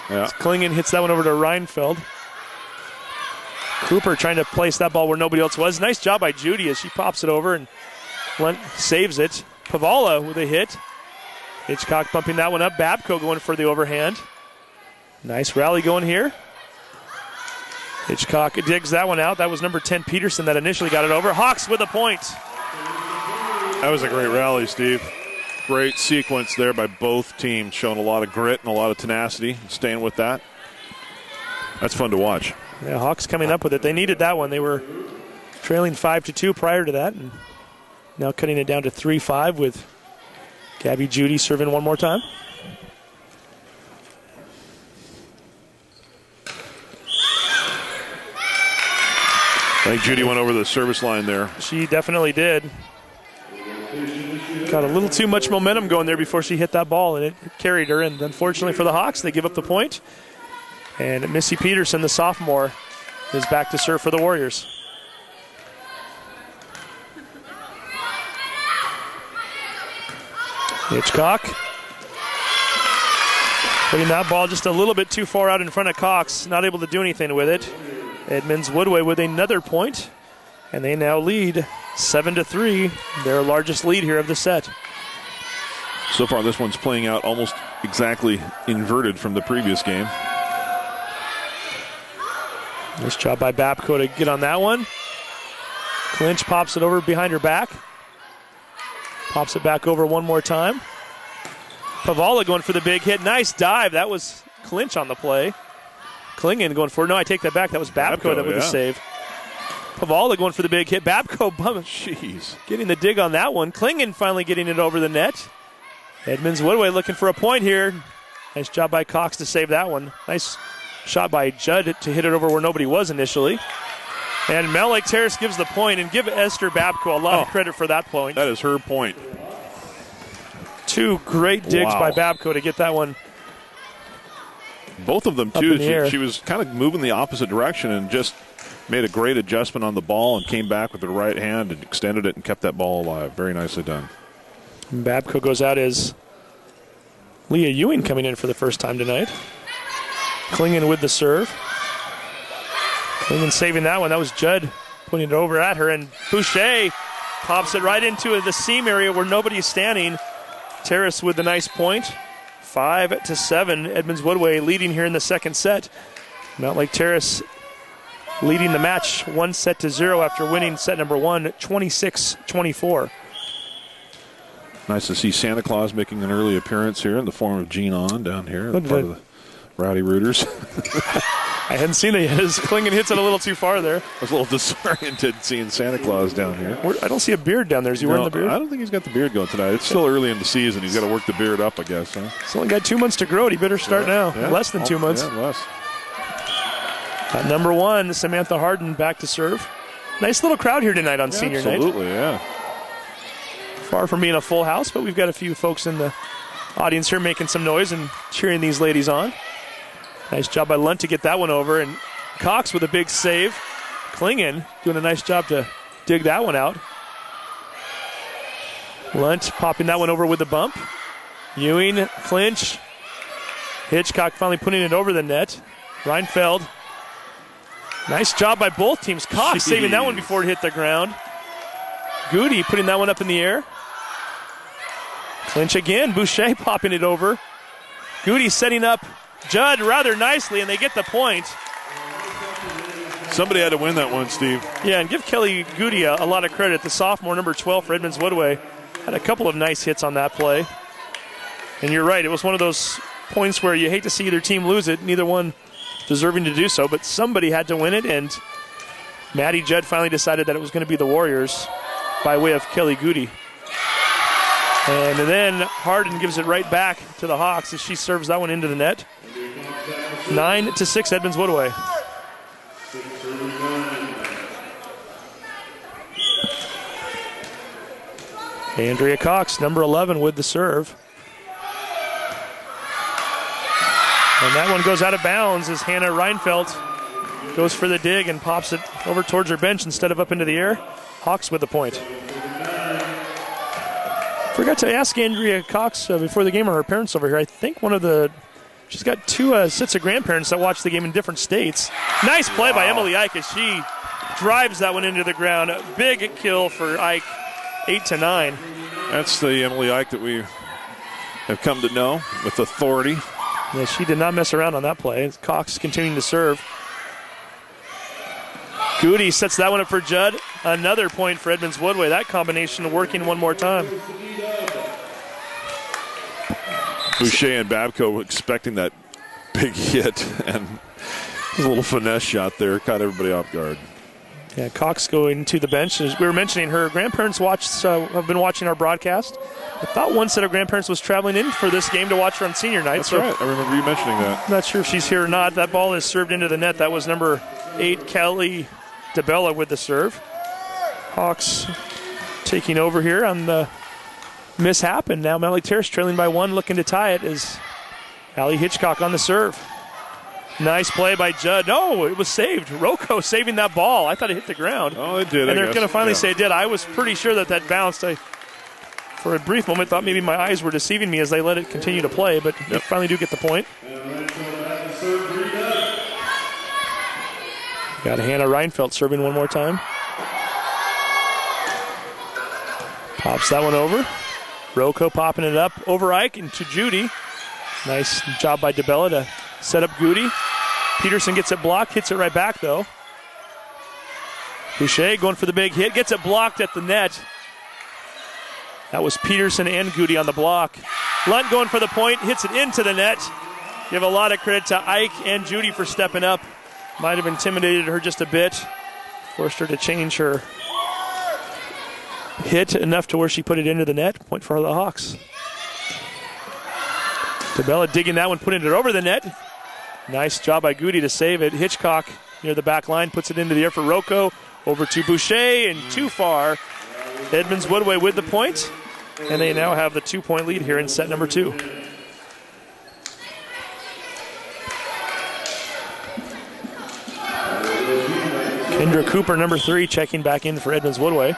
Yeah. Klingon hits that one over to Reinfeld. Cooper trying to place that ball where nobody else was. Nice job by Judy as she pops it over and Lunt saves it. Pavala with a hit. Hitchcock bumping that one up. Babco going for the overhand. Nice rally going here. Hitchcock digs that one out. That was number 10 Peterson that initially got it over. Hawks with a point. That was a great rally, Steve. Great sequence there by both teams, showing a lot of grit and a lot of tenacity, staying with that. That's fun to watch. Yeah, Hawks coming up with it. They needed that one. They were trailing 5-2 prior to that, and now cutting it down to 3-5 with Gabby Judy serving one more time. I think Judy went over the service line there. She definitely did. Got a little too much momentum going there before she hit that ball, and it carried her. And unfortunately for the Hawks, they give up the point. And Missy Peterson, the sophomore, is back to serve for the Warriors. Hitchcock putting that ball just a little bit too far out in front of Cox, not able to do anything with it. Edmonds Woodway with another point, and they now lead 7-3, their largest lead here of the set. So far, this one's playing out almost exactly inverted from the previous game. Nice job by Babco to get on that one. Clinch pops it over behind her back. Pops it back over one more time. Pavala going for the big hit. Nice dive. That was Clinch on the play. Klingon going for it. No, I take that back. That was Babco that with the save. Pavala going for the big hit. Babco getting the dig on that one. Klingon finally getting it over the net. Edmonds Woodway looking for a point here. Nice job by Cox to save that one. Nice shot by Judd to hit it over where nobody was initially. And Mountlake Terrace gives the point, and give Esther Babko a lot of credit for that point. That is her point. 2 great digs by Babko to get that one. Both of them, too. She was kind of moving the opposite direction and just made a great adjustment on the ball and came back with her right hand and extended it and kept that ball alive. Very nicely done. And Babko goes out as Leah Ewing coming in for the first time tonight. Klingen with the serve. Klingen saving that one. That was Judd putting it over at her. And Boucher pops it right into the seam area where nobody's standing. Terrace with the nice point. 5-7. Edmonds Woodway leading here in the second set. Mountlake Terrace leading the match 1-0 after winning set number 1, 26-24. Nice to see Santa Claus making an early appearance here in the form of Gene On down here. Part of the Rowdy Rooters. I hadn't seen it yet. Klingen hits it a little too far there. I was a little disoriented seeing Santa Claus down here. I don't see a beard down there. Is he wearing the beard? I don't think he's got the beard going tonight. It's still early in the season. He's got to work the beard up, I guess. Huh? He's only got 2 months to grow it. He better start now. Yeah. Less than 2 months. Yeah, less. Number 1, Samantha Harden back to serve. Nice little crowd here tonight on senior night. Absolutely, yeah. Far from being a full house, but we've got a few folks in the audience here making some noise and cheering these ladies on. Nice job by Lunt to get that one over, and Cox with a big save. Klingen doing a nice job to dig that one out. Lunt popping that one over with the bump. Ewing, clinch. Hitchcock finally putting it over the net. Reinfeld. Nice job by both teams. Cox saving that one before it hit the ground. Goody putting that one up in the air. Clinch again. Boucher popping it over. Goody setting up Judd rather nicely, and they get the point. Somebody had to win that one, Steve. Yeah, and give Kelly Goody a lot of credit. The sophomore, number 12 for Edmonds Woodway, had a couple of nice hits on that play. And you're right, it was one of those points where you hate to see either team lose it, neither one deserving to do so, but somebody had to win it, and Maddie Judd finally decided that it was going to be the Warriors by way of Kelly Goody. And then Harden gives it right back to the Hawks as she serves that one into the net. 9-6, Edmonds Woodway. Andrea Cox, number 11, with the serve. And that one goes out of bounds as Hannah Reinfeldt goes for the dig and pops it over towards her bench instead of up into the air. Hawks with the point. Forgot to ask Andrea Cox before the game, or her parents over here. I think she's got 2 sets of grandparents that watch the game in different states. Nice play by Emily Ike as she drives that one into the ground. A big kill for Ike, 8-9. That's the Emily Ike that we have come to know with authority. Yeah, she did not mess around on that play. Cox continuing to serve. Goody sets that one up for Judd. Another point for Edmonds Woodway. That combination working one more time. Boucher and Babko expecting that big hit, and a little finesse shot there caught everybody off guard. Yeah, Cox going to the bench. As we were mentioning, her grandparents have been watching our broadcast. I thought one set of grandparents was traveling in for this game to watch her on senior night. That's right. I remember you mentioning that. I'm not sure if she's here or not. That ball is served into the net. That was number 8, Kelly DeBella with the serve. Hawks taking over here on the mishap, and now Mountlake Terrace trailing by 1, looking to tie it is Allie Hitchcock on the serve. Nice play by Judd. No, it was saved. Rocco saving that ball. I thought it hit the ground. Oh, it did. And they're going to finally say it did. I was pretty sure that bounced. I, for a brief moment, thought maybe my eyes were deceiving me as they let it continue to play, but they finally do get the point. Got Hannah Reinfeldt serving one more time. Pops that one over. Rocco popping it up over Ike and to Judy. Nice job by DeBella to set up Goody. Peterson gets it blocked, hits it right back though. Boucher going for the big hit, gets it blocked at the net. That was Peterson and Goody on the block. Lunt going for the point, hits it into the net. Give a lot of credit to Ike and Judy for stepping up. Might have intimidated her just a bit. Forced her to change her hit enough to where she put it into the net. Point for the Hawks. DeBella digging that one, putting it over the net. Nice job by Goody to save it. Hitchcock near the back line, puts it into the air for Rocco, over to Boucher, and too far. Edmonds Woodway with the point, and they now have the 2-point lead here in set number 2. Kendra Cooper, number 3, checking back in for Edmonds Woodway.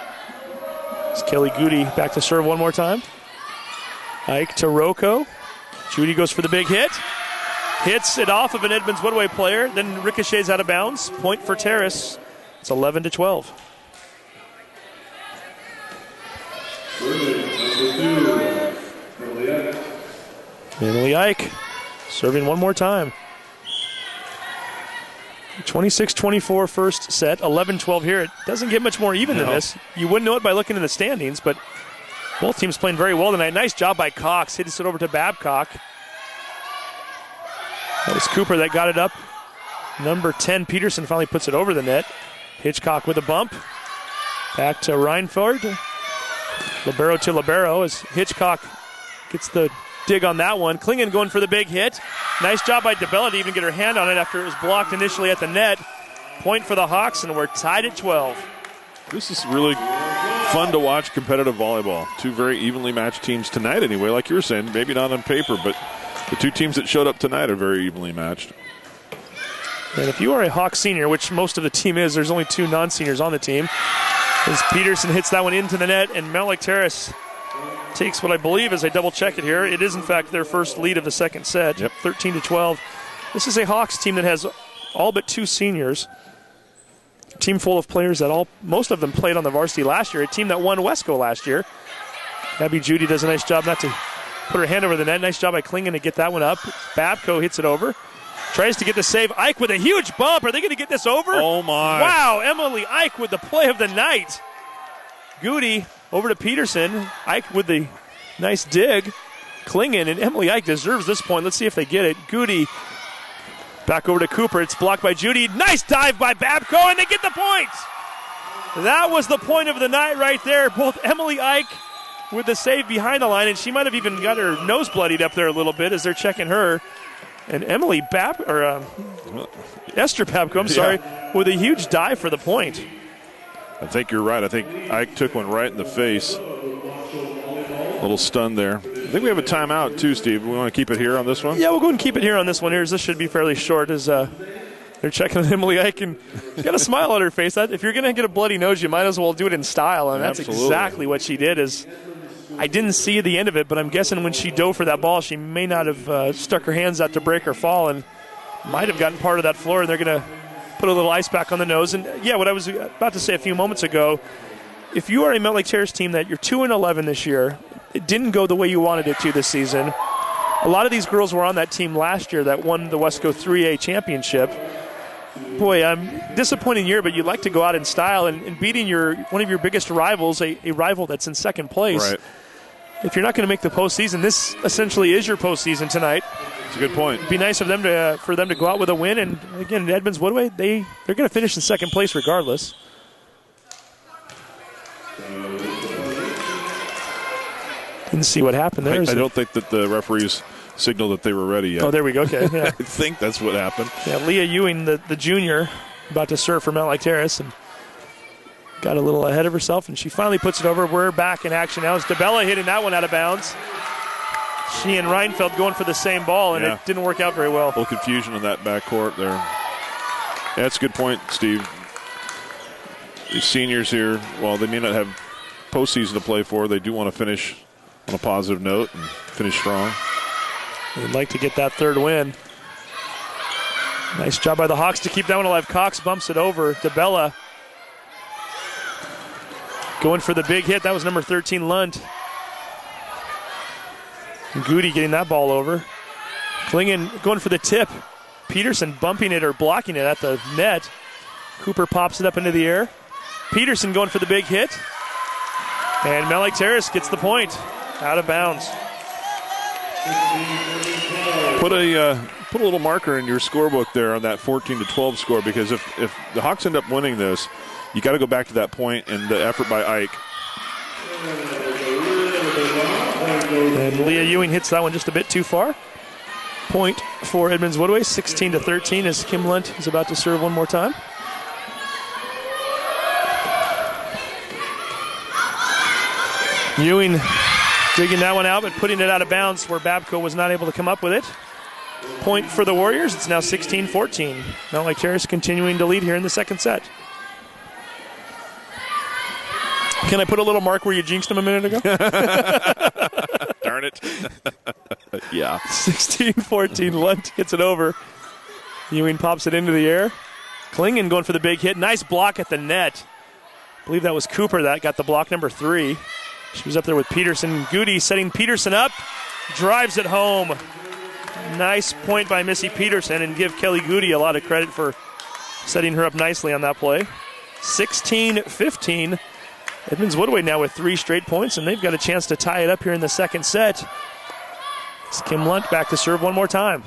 It's Kelly Goody back to serve one more time. Ike to Rocco. Judy goes for the big hit. Hits it off of an Edmonds Woodway player, then ricochets out of bounds. Point for Terrace. It's 11-12. Emily Ike serving one more time. 26-24 first set, 11-12 here. It doesn't get much more even than this. You wouldn't know it by looking in the standings, but both teams playing very well tonight. Nice job by Cox. Hits it over to Babcock. That was Cooper that got it up. Number 10, Peterson, finally puts it over the net. Hitchcock with a bump. Back to Reinford. Libero to Libero as Hitchcock gets the dig on that one. Klingon going for the big hit. Nice job by DeBella to even get her hand on it after it was blocked initially at the net. Point for the Hawks, and we're tied at 12. This is really fun to watch competitive volleyball. Two very evenly matched teams tonight anyway, like you were saying. Maybe not on paper, but the two teams that showed up tonight are very evenly matched. And if you are a Hawk senior, which most of the team is, there's only 2 non-seniors on the team. As Peterson hits that one into the net, and Mountlake Terrace takes what I believe, as I double-check it here, it is in fact their first lead of the second set, 13-12. This is a Hawks team that has all but 2 seniors. A team full of players that most of them played on the varsity last year, a team that won Wesco last year. Abby Judy does a nice job not to put her hand over the net. Nice job by Klingon to get that one up. Babco hits it over. Tries to get the save. Ike with a huge bump. Are they going to get this over? Oh, my. Wow, Emily Ike with the play of the night. Goody over to Peterson. Ike with the nice dig. Klingon, and Emily Ike deserves this point. Let's see if they get it. Goody back over to Cooper. It's blocked by Judy. Nice dive by Babco, and they get the point. That was the point of the night right there. Both Emily Ike with the save behind the line, and she might have even got her nose bloodied up there a little bit as they're checking her. And Esther Babco, with a huge dive for the point. I think you're right. I think Ike took one right in the face. A little stunned there. I think we have a timeout too, Steve. We want to keep it here on this one? Yeah, we'll go and keep it here on this one. This should be fairly short as they're checking on Emily Ike, and got a smile on her face. If you're going to get a bloody nose, you might as well do it in style, and that's exactly what she did. I didn't see the end of it, but I'm guessing when she dove for that ball, she may not have stuck her hands out to break or fall, and might have gotten part of that floor, and they're going to put a little ice pack on the nose. And, yeah, what I was about to say a few moments ago, if you are a Mountlake Terrace team that you're 2-11 this year, it didn't go the way you wanted it to this season. A lot of these girls were on that team last year that won the Wesco 3A championship. Boy, disappointing year, but you'd like to go out in style and beating one of your biggest rivals, a rival that's in second place. Right. If you're not going to make the postseason, this essentially is your postseason tonight. It's a good point. It'd be nice for them to go out with a win. And again, Edmonds Woodway, they're going to finish in second place regardless. Didn't see what happened there. I don't think that the referees signaled that they were ready yet. Oh, there we go. Okay, yeah. I think that's what happened. Yeah, Leah Ewing, the junior, about to serve for Mountlake Terrace, and got a little ahead of herself, and she finally puts it over. We're back in action now. It's DeBella hitting that one out of bounds. She and Reinfeld going for the same ball, and it didn't work out very well. A little confusion in that backcourt there. Yeah, that's a good point, Steve. These seniors here, while they may not have postseason to play for, they do want to finish on a positive note and finish strong. They'd like to get that third win. Nice job by the Hawks to keep that one alive. Cox bumps it over. DeBella going for the big hit. That was number 13, Lunt. Goody getting that ball over. Klingon going for the tip. Peterson bumping it or blocking it at the net. Cooper pops it up into the air. Peterson going for the big hit. And Mountlake Terrace gets the point. Out of bounds. Put a little marker in your scorebook there on that 14-12 score, because if the Hawks end up winning this, you got to go back to that point and the effort by Ike. And Leah Ewing hits that one just a bit too far. Point for Edmonds Woodway, 16-13 as Kim Lunt is about to serve one more time. Ewing digging that one out, but putting it out of bounds where Babco was not able to come up with it. Point for the Warriors. It's now 16-14. Mountlake Terrace continuing to lead here in the second set. Can I put a little mark where you jinxed him a minute ago? Darn it. Yeah. 16-14. Lunt gets it over. Ewing pops it into the air. Klingen going for the big hit. Nice block at the net. I believe that was Cooper that got the block number 3. She was up there with Peterson. Goody setting Peterson up. Drives it home. Nice point by Missy Peterson, and give Kelly Goody a lot of credit for setting her up nicely on that play. 16-15. Edmonds Woodway now with 3 straight points, and they've got a chance to tie it up here in the second set. It's Kim Lunt back to serve one more time.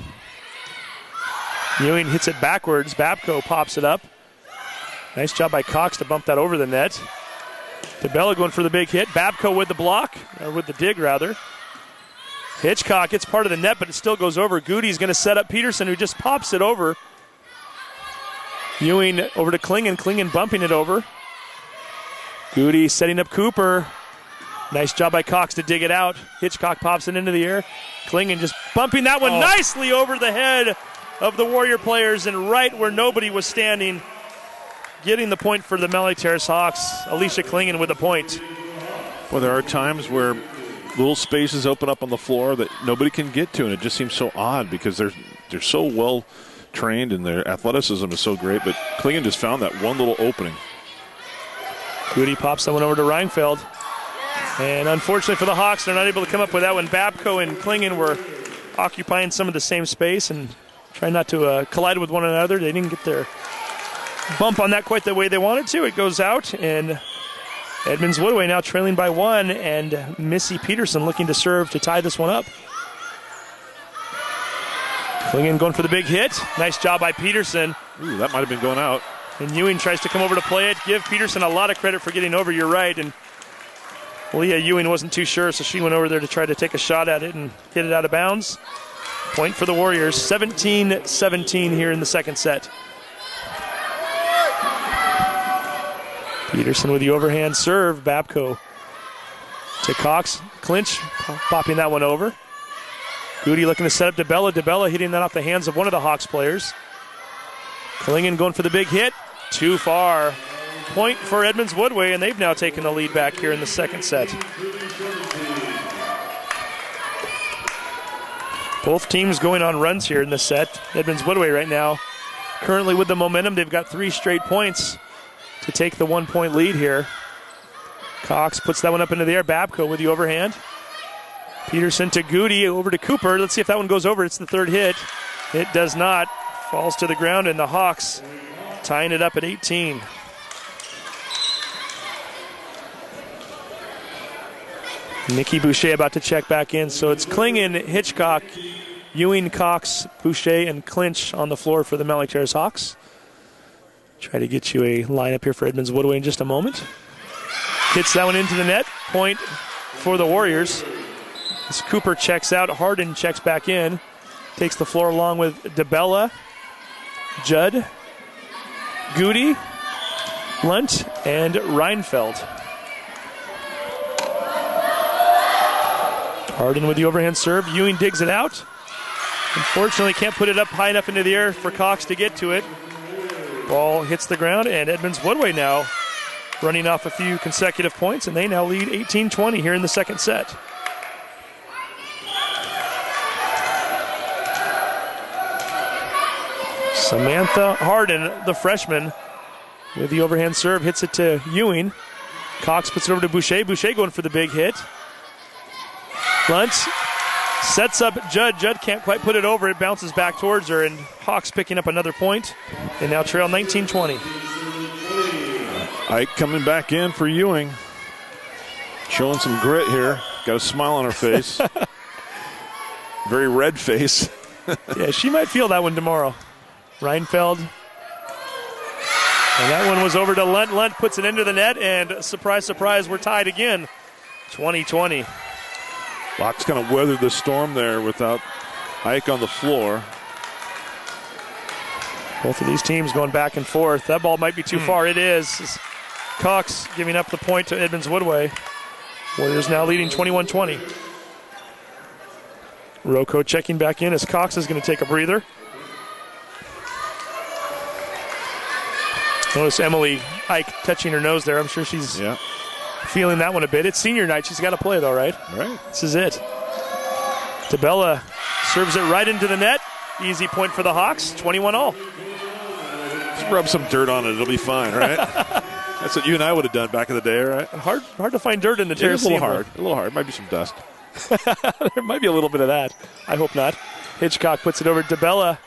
Ewing hits it backwards. Babco pops it up. Nice job by Cox to bump that over the net. DeBella going for the big hit. Babco with the block, or with the dig rather. Hitchcock gets part of the net, but it still goes over. Goody's going to set up Peterson, who just pops it over. Ewing over to Klingen. Klingen bumping it over. Goody setting up Cooper. Nice job by Cox to dig it out. Hitchcock pops it into the air. Klingen just bumping that one nicely over the head of the Warrior players and right where nobody was standing. Getting the point for the Mountlake Terrace Hawks. Alicia Klingen with the point. Well, there are times where little spaces open up on the floor that nobody can get to, and it just seems so odd because they're so well trained and their athleticism is so great, but Klingen just found that one little opening. Goody pops that one over to Reinfeld. And unfortunately for the Hawks, they're not able to come up with that one. Babco and Klingen were occupying some of the same space and trying not to collide with one another. They didn't get their bump on that quite the way they wanted to. It goes out, and Edmonds Woodway now trailing by 1, and Missy Peterson looking to serve to tie this one up. Klingen going for the big hit. Nice job by Peterson. Ooh, that might have been going out. And Ewing tries to come over to play it. Give Peterson a lot of credit for getting over, you're right. And Leah Ewing wasn't too sure, so she went over there to try to take a shot at it and hit it out of bounds. Point for the Warriors. 17-17 here in the second set. Peterson with the overhand serve. Babco to Cox. Clinch popping that one over. Goody looking to set up DeBella. DeBella hitting that off the hands of one of the Hawks players. Klingen going for the big hit. Too far. Point for Edmonds Woodway, and they've now taken the lead back here in the second set. Both teams going on runs here in this set. Edmonds Woodway right now currently with the momentum. They've got 3 straight points to take the 1-point lead here. Cox puts that one up into the air. Babco with the overhand. Peterson to Goody, over to Cooper. Let's see if that one goes over. It's the third hit. It does not. Falls to the ground, and the Hawks tying it up at 18. Nikki Boucher about to check back in. So it's Klingen, Hitchcock, Ewing, Cox, Boucher, and Clinch on the floor for the Mountlake Terrace Hawks. Try to get you a lineup here for Edmonds Woodway in just a moment. Hits that one into the net. Point for the Warriors. As Cooper checks out, Harden checks back in. Takes the floor along with DeBella, Judd, Goody, Lunt, and Reinfeld. Harden with the overhand serve. Ewing digs it out. Unfortunately, can't put it up high enough into the air for Cox to get to it. Ball hits the ground, and Edmonds Woodway now running off a few consecutive points, and they now lead 18-20 here in the second set. Samantha Harden, the freshman, with the overhand serve, hits it to Ewing. Cox puts it over to Boucher. Boucher going for the big hit. Lunt sets up Judd. Judd can't quite put it over. It bounces back towards her, and Hawks picking up another point. They now trail 19-20. Ike coming back in for Ewing. Showing some grit here. Got a smile on her face. Very red face. Yeah, she might feel that one tomorrow. Reinfeld. And that one was over to Lunt. Lunt puts it into the net, and surprise, surprise, we're tied again. 20-20. Hawks kind of weathered the storm there without Ike on the floor. Both of these teams going back and forth. That ball might be too far. It is. Cox giving up the point to Edmonds Woodway. Warriors now leading 21-20. Rocco checking back in as Cox is going to take a breather. Notice Emily Ike touching her nose there. I'm sure she's feeling that one a bit. It's senior night. She's got to play, though, right? Right. This is it. DeBella serves it right into the net. Easy point for the Hawks. 21-all. Just rub some dirt on it. It'll be fine, right? That's what you and I would have done back in the day, right? Hard to find dirt in the Terrace. A little hard. Might be some dust. There might be a little bit of that. I hope not. Hitchcock puts it over to DeBella.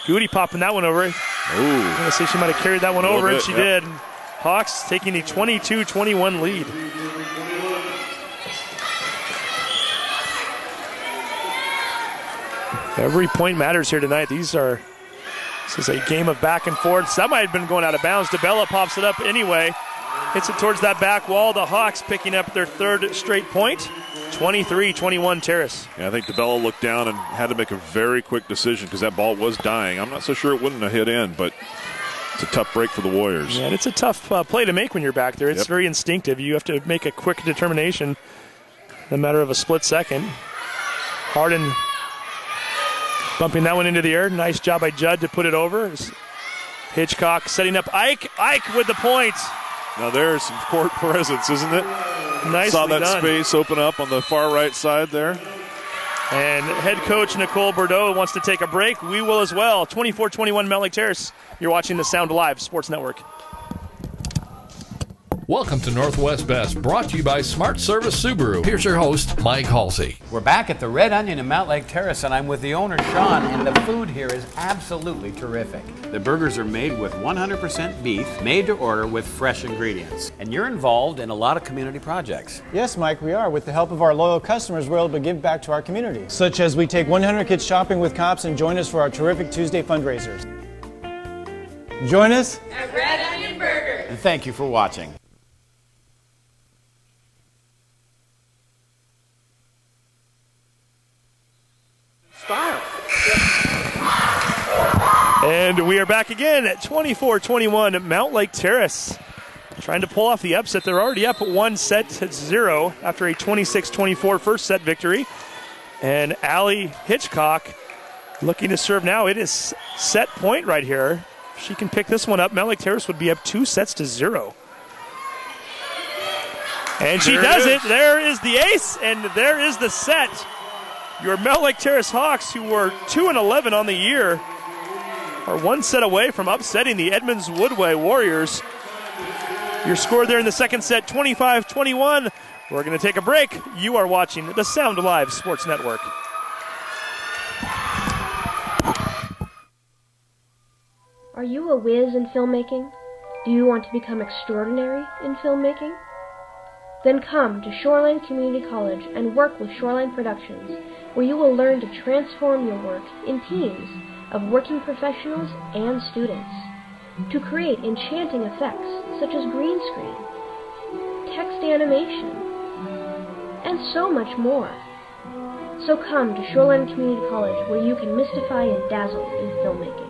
Goody popping that one over. I'm going to say she might have carried that one over, and she did. Hawks taking the 22-21 lead. Every point matters here tonight. This is a game of back and forth. That might have been going out of bounds. DeBella pops it up anyway. Hits it towards that back wall. The Hawks picking up their third straight point. 23-21 Terrace. Yeah, I think DeBella looked down and had to make a very quick decision because that ball was dying. I'm not so sure it wouldn't have hit in, but it's a tough break for the Warriors. Yeah, and it's a tough play to make when you're back there. It's very instinctive. You have to make a quick determination in a matter of a split second. Harden bumping that one into the air. Nice job by Judd to put it over. Hitchcock setting up Ike. Ike with the point. Now there's some court presence, isn't it? Nicely Saw that done. space open up on the far right side there. And head coach Nicole Bordeaux wants to take a break. We will as well. 24-21 Mountlake Terrace. You're watching the Sound Alive Sports Network. Welcome to Northwest Best, brought to you by Smart Service Subaru. Here's your host, Mike Halsey. We're back at the Red Onion in Mountlake Terrace, and I'm with the owner, Sean, and the food here is absolutely terrific. The burgers are made with 100% beef, made to order with fresh ingredients. And you're involved in a lot of community projects. Yes, Mike, we are. With the help of our loyal customers, we're able to give back to our community. Such as we take 100 kids shopping with cops and join us for our terrific Tuesday fundraisers. Join us at Red Onion Burger. And thank you for watching. And we are back again at 24-21 Mountlake Terrace. Trying to pull off the upset. They're already up 1-0 after a 26-24 first set victory. And Allie Hitchcock looking to serve now. It is set point right here. If she can pick this one up, Mountlake Terrace would be up 2-0. And she does it. There is the ace, and there is the set. Your Mountlake Terrace Hawks, who were 2-11 on the year, are one set away from upsetting the Edmonds Woodway Warriors. Your score there in the second set, 25-21. We're going to take a break. You are watching the Sound Alive Sports Network. Are you a whiz in filmmaking? Do you want to become extraordinary in filmmaking? Then come to Shoreline Community College and work with Shoreline Productions, where you will learn to transform your work in teams of working professionals and students to create enchanting effects such as green screen, text animation, and so much more. So come to Shoreline Community College, where you can mystify and dazzle in filmmaking.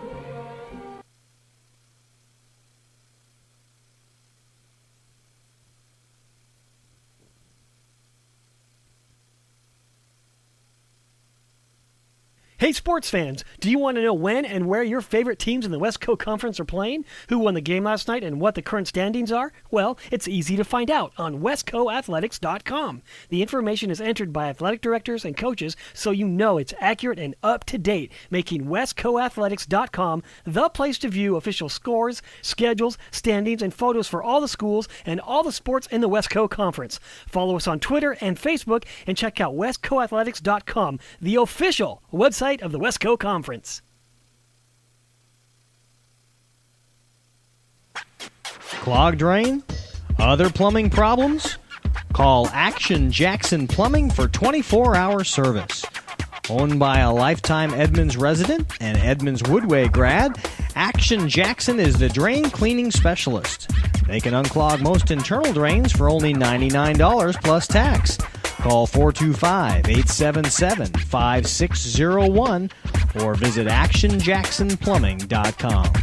Hey, sports fans, do you want to know when and where your favorite teams in the West Coast Conference are playing? Who won the game last night and what the current standings are? Well, it's easy to find out on westcoathletics.com. The information is entered by athletic directors and coaches, so you know it's accurate and up to date, making westcoathletics.com the place to view official scores, schedules, standings, and photos for all the schools and all the sports in the West Coast Conference. Follow us on Twitter and Facebook and check out westcoathletics.com, the official website of the West Coast Conference. Clogged drain? Other plumbing problems? Call Action Jackson Plumbing for 24-hour service. Owned by a lifetime Edmonds resident and Edmonds Woodway grad, Action Jackson is the drain cleaning specialist. They can unclog most internal drains for only $99 plus tax. Call 425-877-5601 or visit actionjacksonplumbing.com.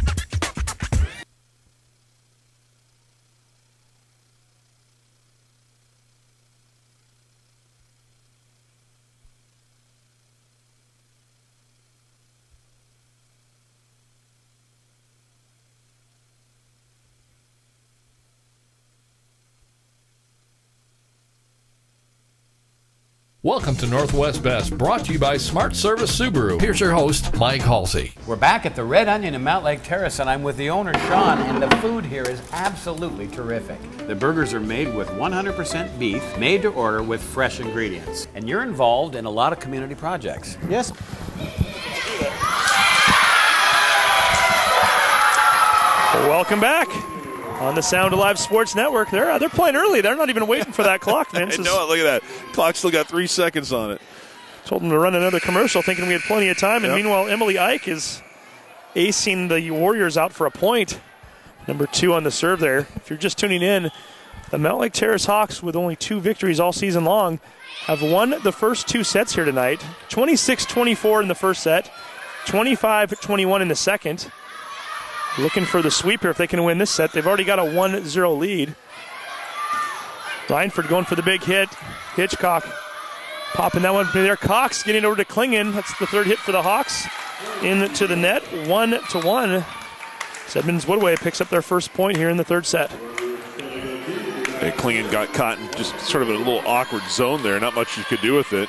Welcome to Northwest Best, brought to you by Smart Service Subaru. Here's your host, Mike Halsey. We're back at the Red Onion in Mountlake Terrace, and I'm with the owner, Sean, and the food here is absolutely terrific. The burgers are made with 100% beef, made to order with fresh ingredients. And you're involved in a lot of community projects. Yes. Welcome back on the Sound Alive Sports Network. They're playing early. They're not even waiting for that clock, Vince. I know it. Look at that. Clock still got 3 seconds on it. Told them to run another commercial thinking we had plenty of time. And meanwhile, Emily Ike is acing the Warriors out for a point. Number 2 on the serve there. If you're just tuning in, the Mountlake Terrace Hawks, with only 2 victories all season long, have won the first 2 sets here tonight. 26-24 in the first set, 25-21 in the second. Looking for the sweep here if they can win this set. They've already got a 1-0 lead. Reinford going for the big hit. Hitchcock popping that one there. Cox getting over to Klingen. That's the third hit for the Hawks. Into the net, 1-1. Edmonds Woodway picks up their first point here in the third set. And Klingen got caught in just sort of a little awkward zone there. Not much she could do with it.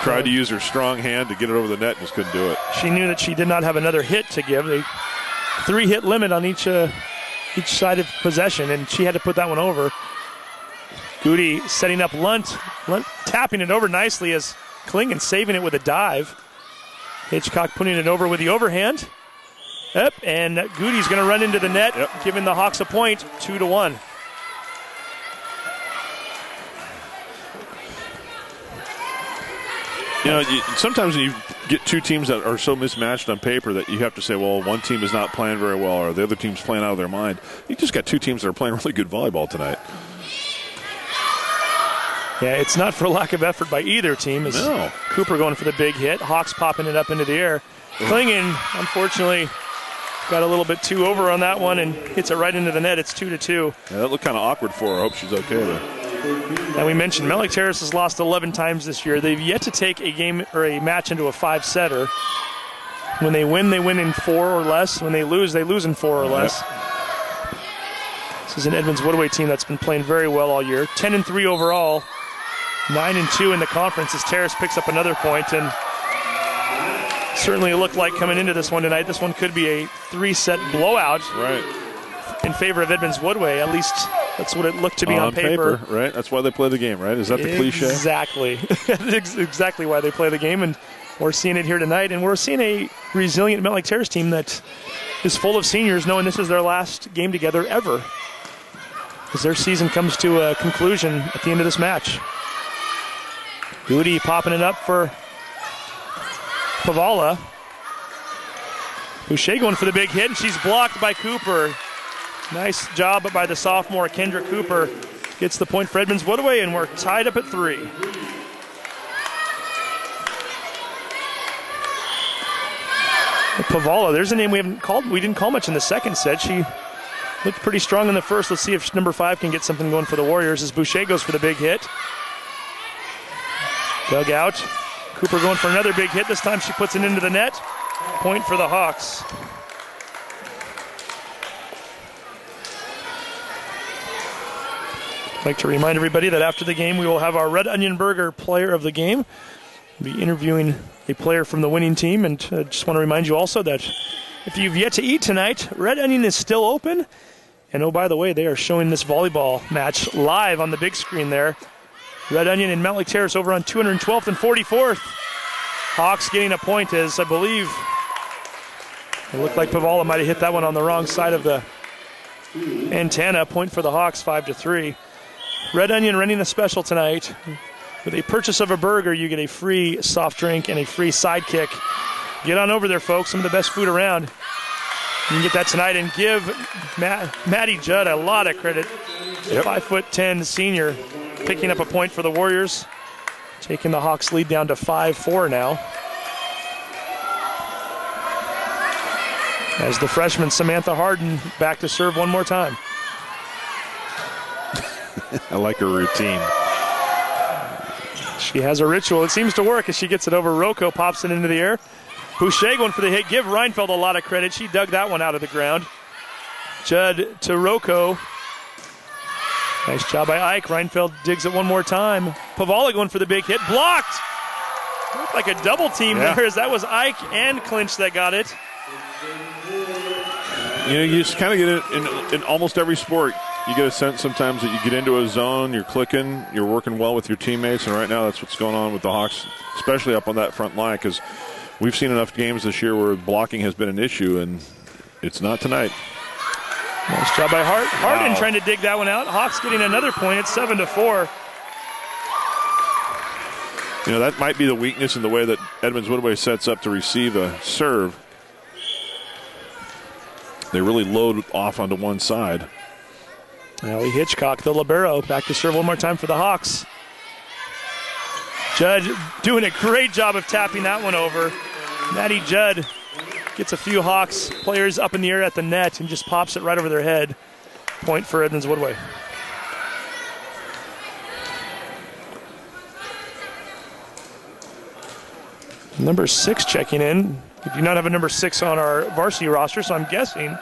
Tried to use her strong hand to get it over the net and just couldn't do it. She knew that she did not have another hit to give. A 3-hit limit on each side of possession, and she had to put that one over. Goody setting up Lunt tapping it over nicely as Klingen saving it with a dive. Hitchcock putting it over with the overhand. Yep, and Goody's going to run into the net, giving the Hawks a point, 2-1. You know, sometimes when you get 2 teams that are so mismatched on paper that you have to say, well, one team is not playing very well or the other team's playing out of their mind. You just got 2 teams that are playing really good volleyball tonight. Yeah, it's not for lack of effort by either team. No. Cooper going for the big hit. Hawks popping it up into the air. Klingen, unfortunately, got a little bit too over on that one and hits it right into the net. It's 2-2. Yeah, that looked kind of awkward for her. I hope she's okay there. And we mentioned Mountlake Terrace has lost 11 times this year. They've yet to take a game or a match into a 5-setter. When they win in 4 or less. When they lose in 4 or less. This is an Edmonds Woodway team that's been playing very well all year. 10-3 overall. 9-2 in the conference as Terrace picks up another point. And certainly it looked like coming into this one tonight, this one could be a 3-set blowout. Right. In favor of Edmonds Woodway. At least that's what it looked to be on paper. Right? That's why they play the game, right? Is that the cliche? Exactly. Exactly why they play the game, and we're seeing it here tonight. And we're seeing a resilient Mountlake Terrace team that is full of seniors, knowing this is their last game together ever, as their season comes to a conclusion at the end of this match. Goody popping it up for Pavala. Boucher going for the big hit, and she's blocked by Cooper. Nice job by the sophomore, Kendra Cooper. Gets the point for Edmonds Woodway, and we're tied up at 3. Pavala, there's a name we haven't called. We didn't call much in the second set. She looked pretty strong in the first. Let's see if number 5 can get something going for the Warriors as Boucher goes for the big hit. Dug out. Cooper going for another big hit. This time she puts it into the net. Point for the Hawks. I'd like to remind everybody that after the game we will have our Red Onion Burger Player of the Game. We'll be interviewing a player from the winning team, and I just want to remind you also that if you've yet to eat tonight, Red Onion is still open. And oh, by the way, they are showing this volleyball match live on the big screen there. Red Onion and Mountlake Terrace over on 212th and 44th. Hawks getting a point as I believe it looked like Pavala might have hit that one on the wrong side of the antenna. Point for the Hawks, 5-3. Red Onion running a special tonight. With a purchase of a burger, you get a free soft drink and a free sidekick. Get on over there, folks. Some of the best food around. You can get that tonight, and give Maddie Judd a lot of credit. 5'10" senior. picking up a point for the Warriors, taking the Hawks lead down to 5-4 now. As the freshman Samantha Harden back to serve one more time. I like her routine. She has a ritual. It seems to work as she gets it over. Rocco pops it into the air. Boucher going for the hit. Give Reinfeld a lot of credit. She dug that one out of the ground. Judd to Rocco. Nice job by Ike. Reinfeld digs it one more time. Pavala going for the big hit. Blocked! Looked like a double team there, as that was Ike and Clinch that got it. You just kind of get it in almost every sport. You get a sense sometimes that you get into a zone, you're clicking, you're working well with your teammates, and right now that's what's going on with the Hawks, especially up on that front line, because we've seen enough games this year where blocking has been an issue, and it's not tonight. Nice job by Harden trying to dig that one out. Hawks getting another point. It's 7-4. That might be the weakness in the way that Edmonds Woodway sets up to receive a serve. They really load off onto one side. Allie Hitchcock, the libero, back to serve one more time for the Hawks. Judd doing a great job of tapping that one over. Maddie Judd gets a few Hawks players up in the air at the net and just pops it right over their head. Point for Edmonds Woodway. Number 6 checking in. We do not have a number 6 on our varsity roster, so I'm guessing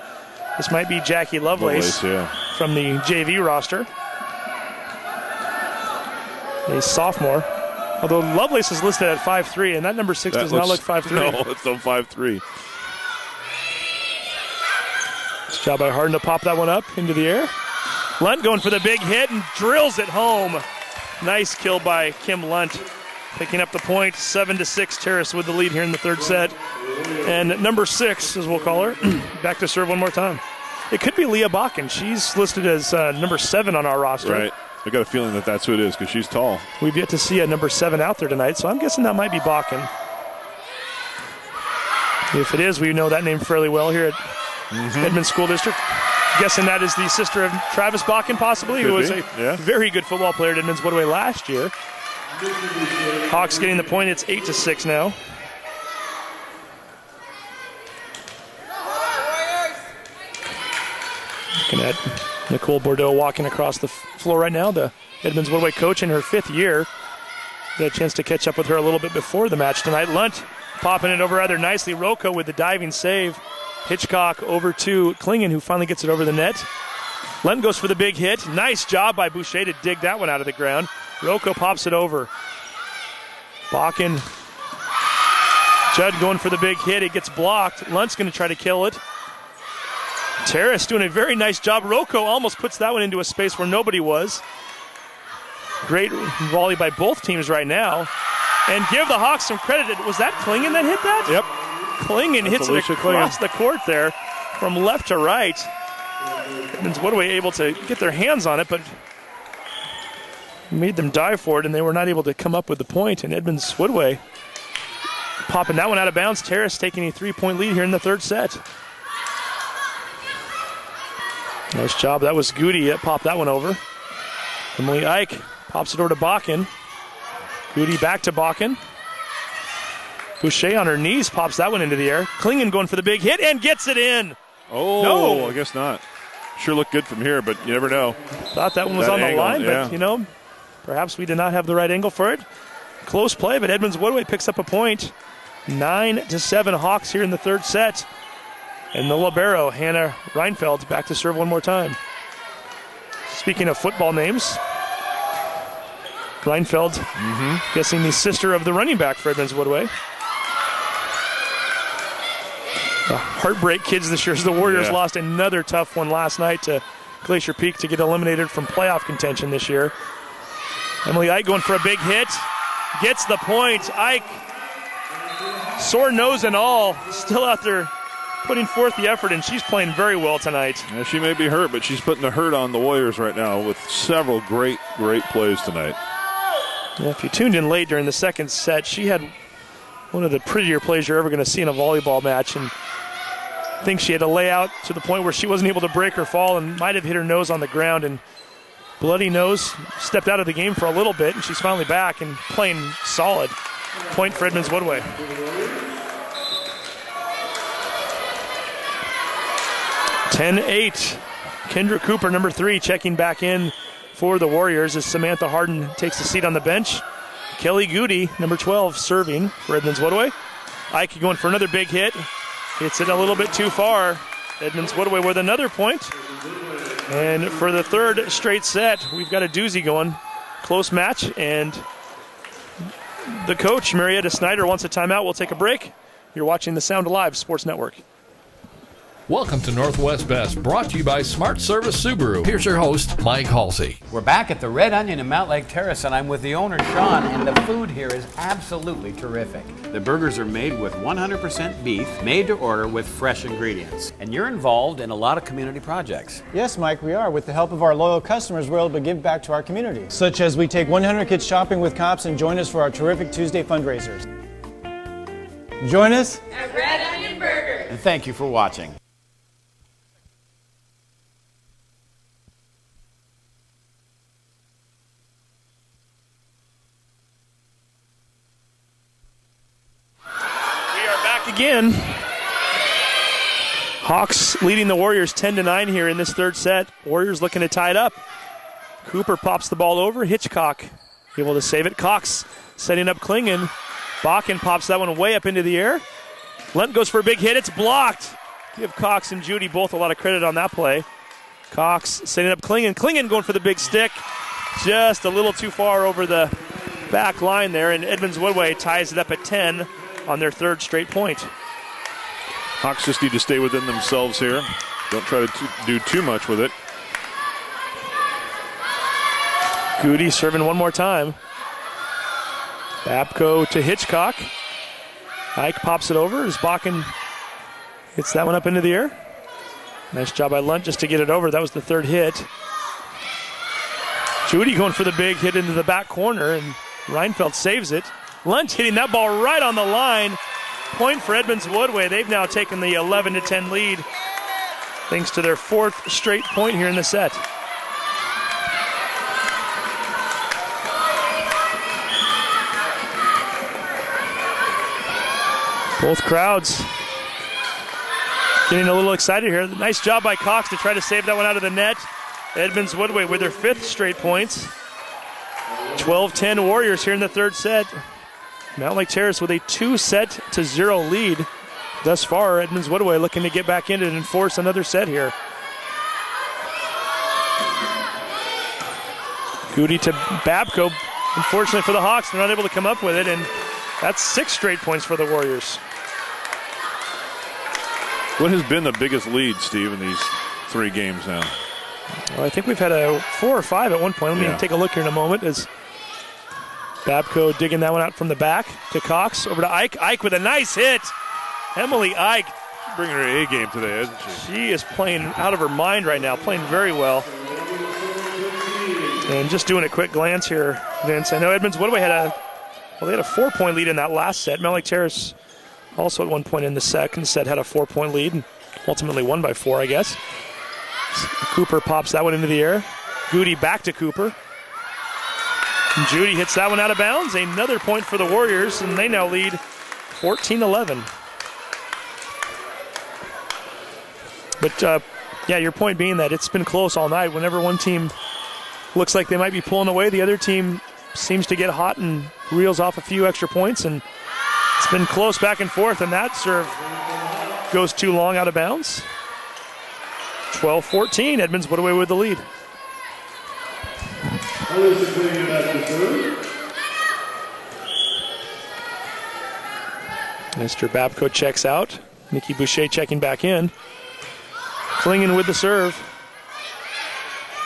this might be Jackie Lovelace from the JV roster. A sophomore. Although Lovelace is listed at 5'3", and that number 6 does not look 5'3". No, it's no 5'3". Nice job by Harden to pop that one up into the air. Lunt going for the big hit and drills it home. Nice kill by Kim Lunt. Picking up the point, 7-6 Terrace with the lead here in the third set. And number 6, as we'll call her, back to serve one more time. It could be Leah Bakken. She's listed as number 7 on our roster. Right. I got a feeling that that's who it is because she's tall. We've yet to see a number 7 out there tonight, so I'm guessing that might be Bakken. If it is, we know that name fairly well here at Edmonds School District. Guessing that is the sister of Travis Bakken, possibly, who was a very good football player at Edmonds Woodway last year. Hawks getting the point. It's 8-6 now. Looking at Nicole Bordeaux walking across the floor right now, the Edmonds Woodway coach in her 5th year. Got a chance to catch up with her a little bit before the match tonight. Lunt popping it over rather nicely. Rocco with the diving save. Hitchcock over to Klingen, who finally gets it over the net. Lunt goes for the big hit. Nice job by Boucher to dig that one out of the ground. Rocco pops it over. Bakken. Judd going for the big hit. It gets blocked. Lunt's going to try to kill it. Terrace doing a very nice job. Rocco almost puts that one into a space where nobody was. Great volley by both teams right now. And give the Hawks some credit. Was that Klingen that hit that? Yep. Klingen hits it across the court there from left to right. Edmonds Woodway able to get their hands on it, but made them dive for it, and they were not able to come up with the point. And Edmonds Woodway popping that one out of bounds. Terrace taking a 3-point lead here in the third set. Nice job. That was Goody that popped that one over. Emily Ike pops it over to Bakken. Goody back to Bakken. Boucher on her knees pops that one into the air. Klingen going for the big hit and gets it in. Oh, no. I guess not. Sure looked good from here, but you never know. Thought that one was on the line, but, perhaps we did not have the right angle for it. Close play, but Edmonds Woodway picks up a point. 9-7 Hawks here in the third set. And the libero, Hannah Reinfeld, back to serve one more time. Speaking of football names, Reinfeld, guessing the sister of the running back for Edmonds Woodway. The heartbreak kids this year as the Warriors lost another tough one last night to Glacier Peak to get eliminated from playoff contention this year. Emily Ike going for a big hit. Gets the point. Ike, sore nose and all, still out there putting forth the effort, and she's playing very well tonight. Yeah, she may be hurt, but she's putting the hurt on the Warriors right now with several great plays tonight. Yeah, if you tuned in late during the second set, she had one of the prettier plays you're ever going to see in a volleyball match, and I think she had to lay out to the point where she wasn't able to break her fall and might have hit her nose on the ground, and bloody nose stepped out of the game for a little bit, and she's finally back and playing solid. Point for Edmonds Woodway. (10-8). Kendra Cooper, number 3, checking back in for the Warriors as Samantha Harden takes a seat on the bench. Kelly Goody, number 12, serving for Edmonds Woodway. Ike going for another big hit. Hits it a little bit too far. Edmonds Woodway with another point. And for the third straight set, we've got a doozy going. Close match, and the coach, Marietta Snyder, wants a timeout. We'll take a break. You're watching the Sound Alive Sports Network. Welcome to Northwest Best, brought to you by Smart Service Subaru. Here's your host, Mike Halsey. We're back at the Red Onion in Mountlake Terrace, and I'm with the owner, Sean, and the food here is absolutely terrific. The burgers are made with 100% beef, made to order with fresh ingredients. And you're involved in a lot of community projects. Yes, Mike, we are. With the help of our loyal customers, we're able to give back to our community. Such as we take 100 kids shopping with cops and join us for our terrific Tuesday fundraisers. Join us at Red Onion Burger. And thank you for watching. Again, Hawks leading the Warriors 10-9 here in this third set. Warriors looking to tie it up. Cooper pops the ball over. Hitchcock able to save it. Cox setting up Klingen. Bakken pops that one way up into the air. Lunt goes for a big hit. It's blocked. Give Cox and Judy both a lot of credit on that play. Cox setting up Klingen. Klingen going for the big stick. Just a little too far over the back line there, and Edmonds Woodway ties it up at 10 on their third straight point. Hawks just need to stay within themselves here. Don't try to do too much with it. Goody serving one more time. Babko to Hitchcock. Ike pops it over as Bakken hits that one up into the air. Nice job by Lunt just to get it over. That was the third hit. Judy going for the big hit into the back corner, and Reinfeld saves it. Lunt hitting that ball right on the line. Point for Edmonds Woodway. They've now taken the 11-10 lead thanks to their fourth straight point here in the set. Both crowds getting a little excited here. Nice job by Cox to try to save that one out of the net. Edmonds Woodway with their fifth straight points. 12-10 Warriors here in the third set. Mountlake Terrace with a 2-0 lead thus far. Edmonds Woodway looking to get back in and enforce another set here. Goody to Babko. Unfortunately for the Hawks, they're not able to come up with it, and that's 6 straight points for the Warriors. What has been the biggest lead, Steve, in these 3 games now? Well, I think we've had a 4 or 5 at one point. Let me take a look here in a moment as Babko digging that one out from the back to Cox. Over to Ike. Ike with a nice hit. Emily Ike. Bringing her A game today, isn't she? She is playing out of her mind right now, playing very well. And just doing a quick glance here, Vince. I know Edmonds Woodway had a 4-point lead in that last set. Mountlake Terrace also at one point in the second set had a 4-point lead and ultimately won by 4, I guess. Cooper pops that one into the air. Goody back to Cooper. And Judy hits that one out of bounds. Another point for the Warriors, and they now lead 14-11. But, your point being that it's been close all night. Whenever one team looks like they might be pulling away, the other team seems to get hot and reels off a few extra points, and it's been close back and forth, and that serve goes too long out of bounds. 12-14, Edmonds Woodway with the lead. Mr. Babko checks out. Nikki Boucher checking back in. Klingen with the serve.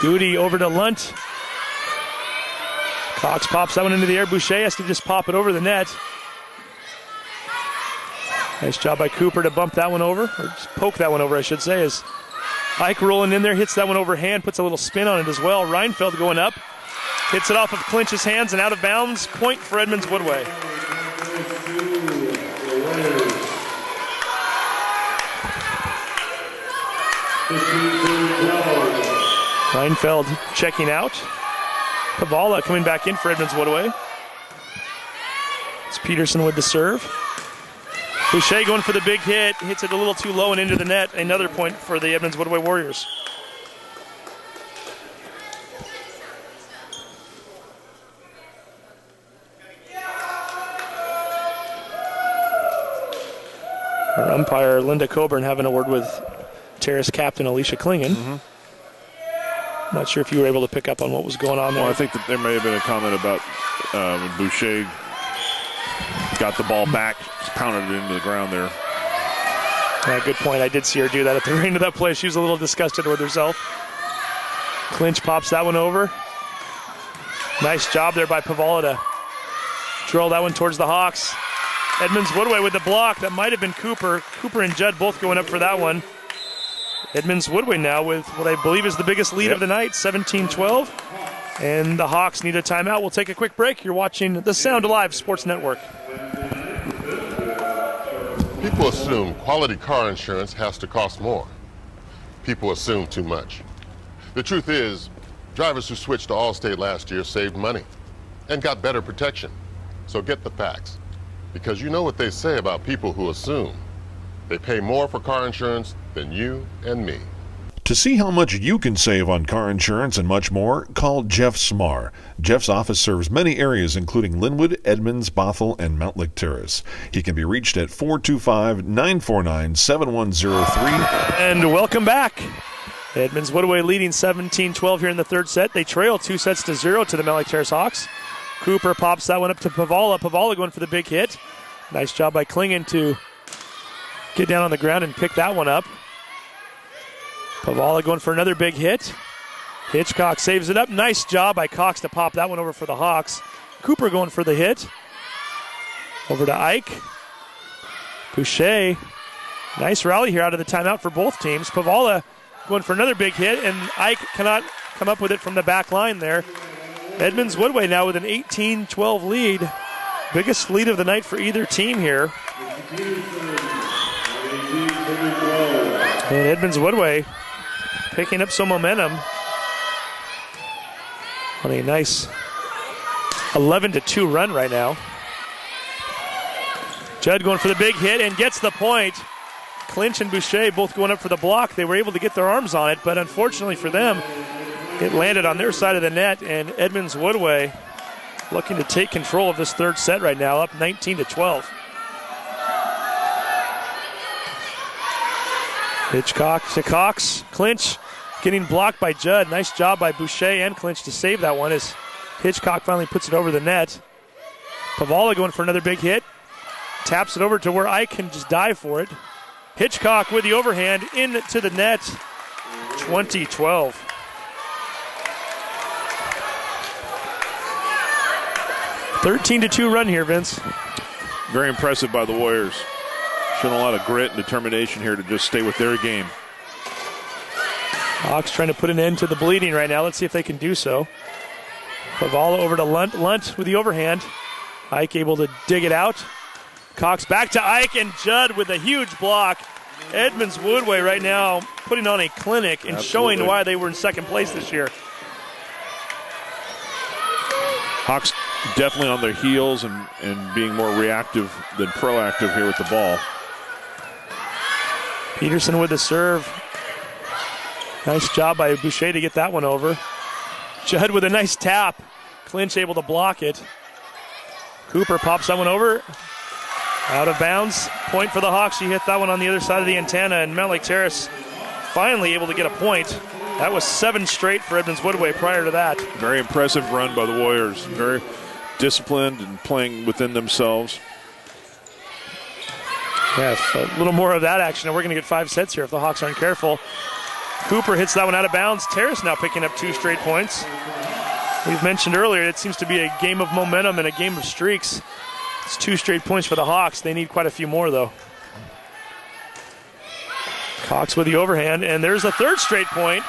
Goody over to Lunt. Cox pops that one into the air. Boucher has to just pop it over the net. Nice job by Cooper to bump that one over, or just poke that one over, I should say, as Ike rolling in there, hits that one overhand, puts a little spin on it as well. Reinfeld going up. Hits it off of Clinch's hands and out of bounds. Point for Edmonds Woodway. Reinfeld checking out. Pavala coming back in for Edmonds Woodway. It's Peterson with the serve. Boucher going for the big hit. Hits it a little too low and into the net. Another point for the Edmonds Woodway Warriors. Our umpire, Linda Coburn, having a word with Terrace captain Alicia Klingen. Not sure if you were able to pick up on what was going on there. Well, I think that there may have been a comment about when Boucher got the ball back, just pounded it into the ground there. Yeah, good point. I did see her do that at the end of that play. She was a little disgusted with herself. Clinch pops that one over. Nice job there by Pavala to drill that one towards the Hawks. Edmonds Woodway with the block. That might have been Cooper. Cooper and Judd both going up for that one. Edmonds Woodway now with what I believe is the biggest lead of the night, 17-12. And the Hawks need a timeout. We'll take a quick break. You're watching the Sound Alive Sports Network. People assume quality car insurance has to cost more. People assume too much. The truth is, drivers who switched to Allstate last year saved money and got better protection. So get the facts, because you know what they say about people who assume. They pay more for car insurance than you and me. To see how much you can save on car insurance and much more, call Jeff Smar. Jeff's office serves many areas including Linwood, Edmonds, Bothell, and Mountlake Terrace. He can be reached at 425-949-7103. And welcome back. Edmonds Woodway leading 17-12 here in the third set. They trail 2-0 to the Mountlake Terrace Hawks. Cooper pops that one up to Pavala. Pavala going for the big hit. Nice job by Klingen to get down on the ground and pick that one up. Pavala going for another big hit. Hitchcock saves it up. Nice job by Cox to pop that one over for the Hawks. Cooper going for the hit. Over to Ike. Boucher. Nice rally here out of the timeout for both teams. Pavala going for another big hit, and Ike cannot come up with it from the back line there. Edmonds Woodway now with an 18-12 lead. Biggest lead of the night for either team here. And Edmonds Woodway picking up some momentum on a nice 11-2 run right now. Judd going for the big hit and gets the point. Clinch and Boucher both going up for the block. They were able to get their arms on it, but unfortunately for them, it landed on their side of the net, and Edmonds Woodway looking to take control of this third set right now, up 19-12. Hitchcock to Cox. Clinch getting blocked by Judd. Nice job by Boucher and Clinch to save that one as Hitchcock finally puts it over the net. Pavala going for another big hit. Taps it over to where Ike can just dive for it. Hitchcock with the overhand into the net. 20-12. (13-2) run here, Vince. Very impressive by the Warriors. Showing a lot of grit and determination here to just stay with their game. Hawks trying to put an end to the bleeding right now. Let's see if they can do so. Pavala over to Lunt. Lunt with the overhand. Ike able to dig it out. Cox back to Ike, and Judd with a huge block. Edmonds Woodway right now putting on a clinic and showing why they were in second place this year. Hawks definitely on their heels and being more reactive than proactive here with the ball. Peterson with the serve. Nice job by Boucher to get that one over. Judd with a nice tap. Clinch able to block it. Cooper pops that one over. Out of bounds. Point for the Hawks. She hit that one on the other side of the antenna, and Mountlake Terrace finally able to get a point. That was 7 straight for Edmonds Woodway prior to that. Very impressive run by the Warriors. Very disciplined and playing within themselves. Yeah, a little more of that action, and we're going to get 5 sets here if the Hawks aren't careful. Cooper hits that one out of bounds. Terrace now picking up 2 straight points. We've mentioned earlier it seems to be a game of momentum and a game of streaks. It's 2 straight points for the Hawks. They need quite a few more, though. Cox with the overhand, and there's a 3rd straight point.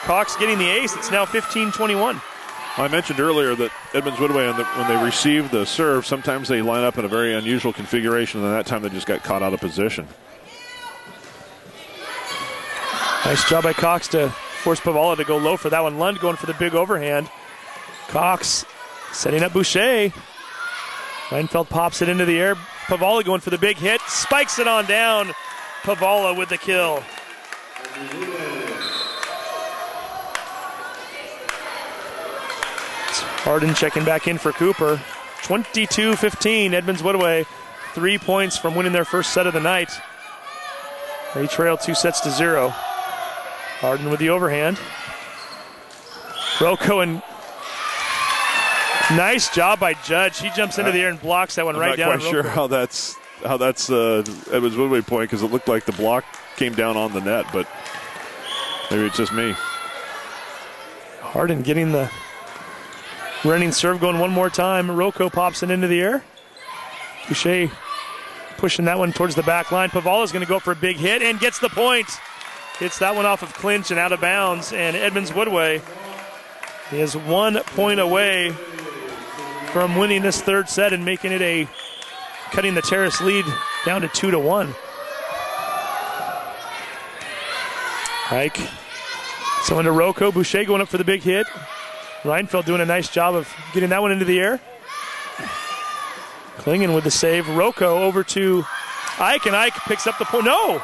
Cox getting the ace. It's now 15-21. I mentioned earlier that Edmonds Woodway, when they receive the serve, sometimes they line up in a very unusual configuration, and that time they just got caught out of position. Nice job by Cox to forced Pavala to go low for that one. Lund going for the big overhand. Cox setting up Boucher. Reinfeld pops it into the air. Pavala going for the big hit. Spikes it on down. Pavala with the kill. Harden checking back in for Cooper. 22-15, Edmonds Woodway. 3 points from winning their first set of the night. They trail 2-0. Harden with the overhand. Rocco, and nice job by Judge. He jumps into the air and blocks that one right down. I'm not quite sure how that's Edmonds Woodway point, because it looked like the block came down on the net, but maybe it's just me. Harden getting the running serve going one more time. Rocco pops it into the air. Boucher pushing that one towards the back line. Pavala's going to go for a big hit and gets the point. Hits that one off of clinch and out of bounds. And Edmonds Woodway is 1 point away from winning this third set and making it cutting the Terrace lead down to 2-1. Ike. So into Rocco. Boucher going up for the big hit. Reinfeld doing a nice job of getting that one into the air. Klingen with the save. Rocco over to Ike, and Ike picks up the point. No!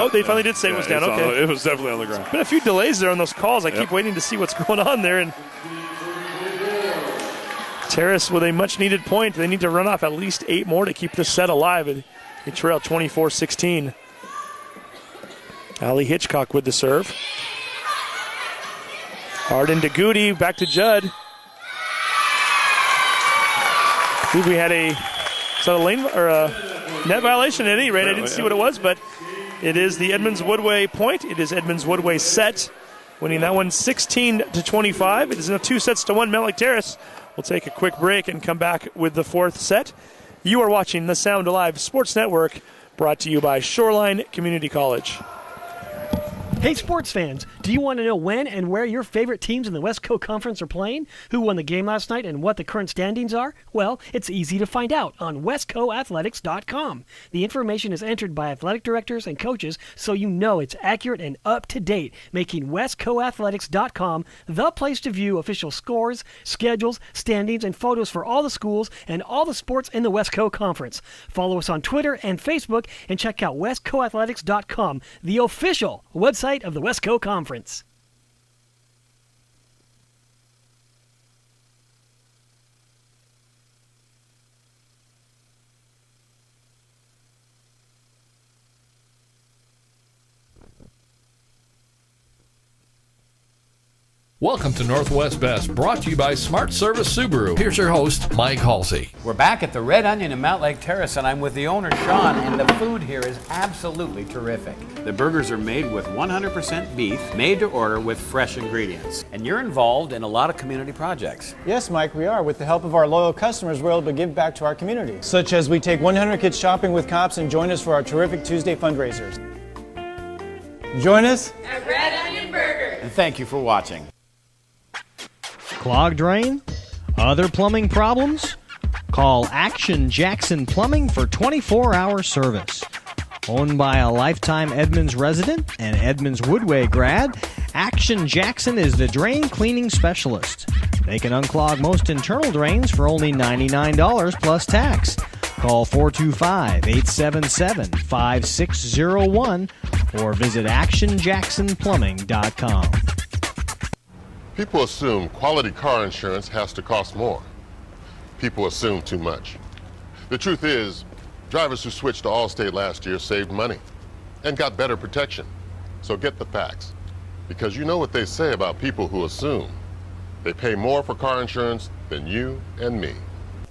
They finally did say it was down. Okay. It was definitely on the ground. Been a few delays there on those calls. I keep waiting to see what's going on there. And Terrace with a much-needed point. They need to run off at least 8 more to keep this set alive. And they trail 24-16. Ali Hitchcock with the serve. Harden to Goody, back to Judd. I believe we had a lane or a net violation at any rate. I didn't see what it was, but it is the Edmonds Woodway point. It is Edmonds Woodway set, winning that one 16-25. It is now 2-1 Mountlake Terrace. We'll take a quick break and come back with the fourth set. You are watching the Sound Alive Sports Network, brought to you by Shoreline Community College. Hey, sports fans, do you want to know when and where your favorite teams in the West Coast Conference are playing? Who won the game last night and what the current standings are? Well, it's easy to find out on westcoathletics.com. The information is entered by athletic directors and coaches, so you know it's accurate and up to date, making westcoathletics.com the place to view official scores, schedules, standings, and photos for all the schools and all the sports in the West Coast Conference. Follow us on Twitter and Facebook and check out westcoathletics.com, the official website of the West Coast Conference. Welcome to Northwest Best, brought to you by Smart Service Subaru. Here's your host, Mike Halsey. We're back at the Red Onion in Mountlake Terrace, and I'm with the owner, Sean, and the food here is absolutely terrific. The burgers are made with 100% beef, made to order with fresh ingredients. And you're involved in a lot of community projects. Yes, Mike, we are. With the help of our loyal customers, we're able to give back to our community. Such as we take 100 kids shopping with cops and join us for our terrific Tuesday fundraisers. Join us at Red Onion Burger. And thank you for watching. Clogged drain? Other plumbing problems? Call Action Jackson Plumbing for 24-hour service. Owned by a lifetime Edmonds resident and Edmonds Woodway grad, Action Jackson is the drain cleaning specialist. They can unclog most internal drains for only $99 plus tax. Call 425-877-5601 or visit actionjacksonplumbing.com. People assume quality car insurance has to cost more. People assume too much. The truth is, drivers who switched to Allstate last year saved money and got better protection. So get the facts, because you know what they say about people who assume. They pay more for car insurance than you and me.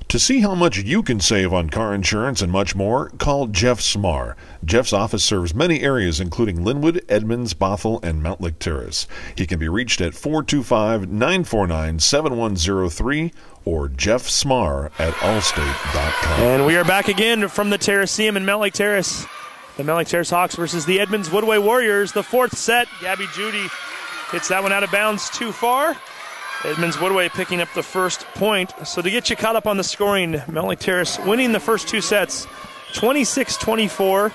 To see how much you can save on car insurance and much more, call Jeff Smar. Jeff's office serves many areas including Linwood, Edmonds, Bothell, and Mountlake Terrace. He can be reached at 425-949-7103 or jeffsmar@allstate.com. And we are back again from the Terraceum in Mountlake Terrace. The Mountlake Terrace Hawks versus the Edmonds Woodway Warriors. The fourth set, Gabby Judy hits that one out of bounds too far. Edmonds Woodway picking up the first point. So to get you caught up on the scoring, Mountlake Terrace winning the first two sets, 26-24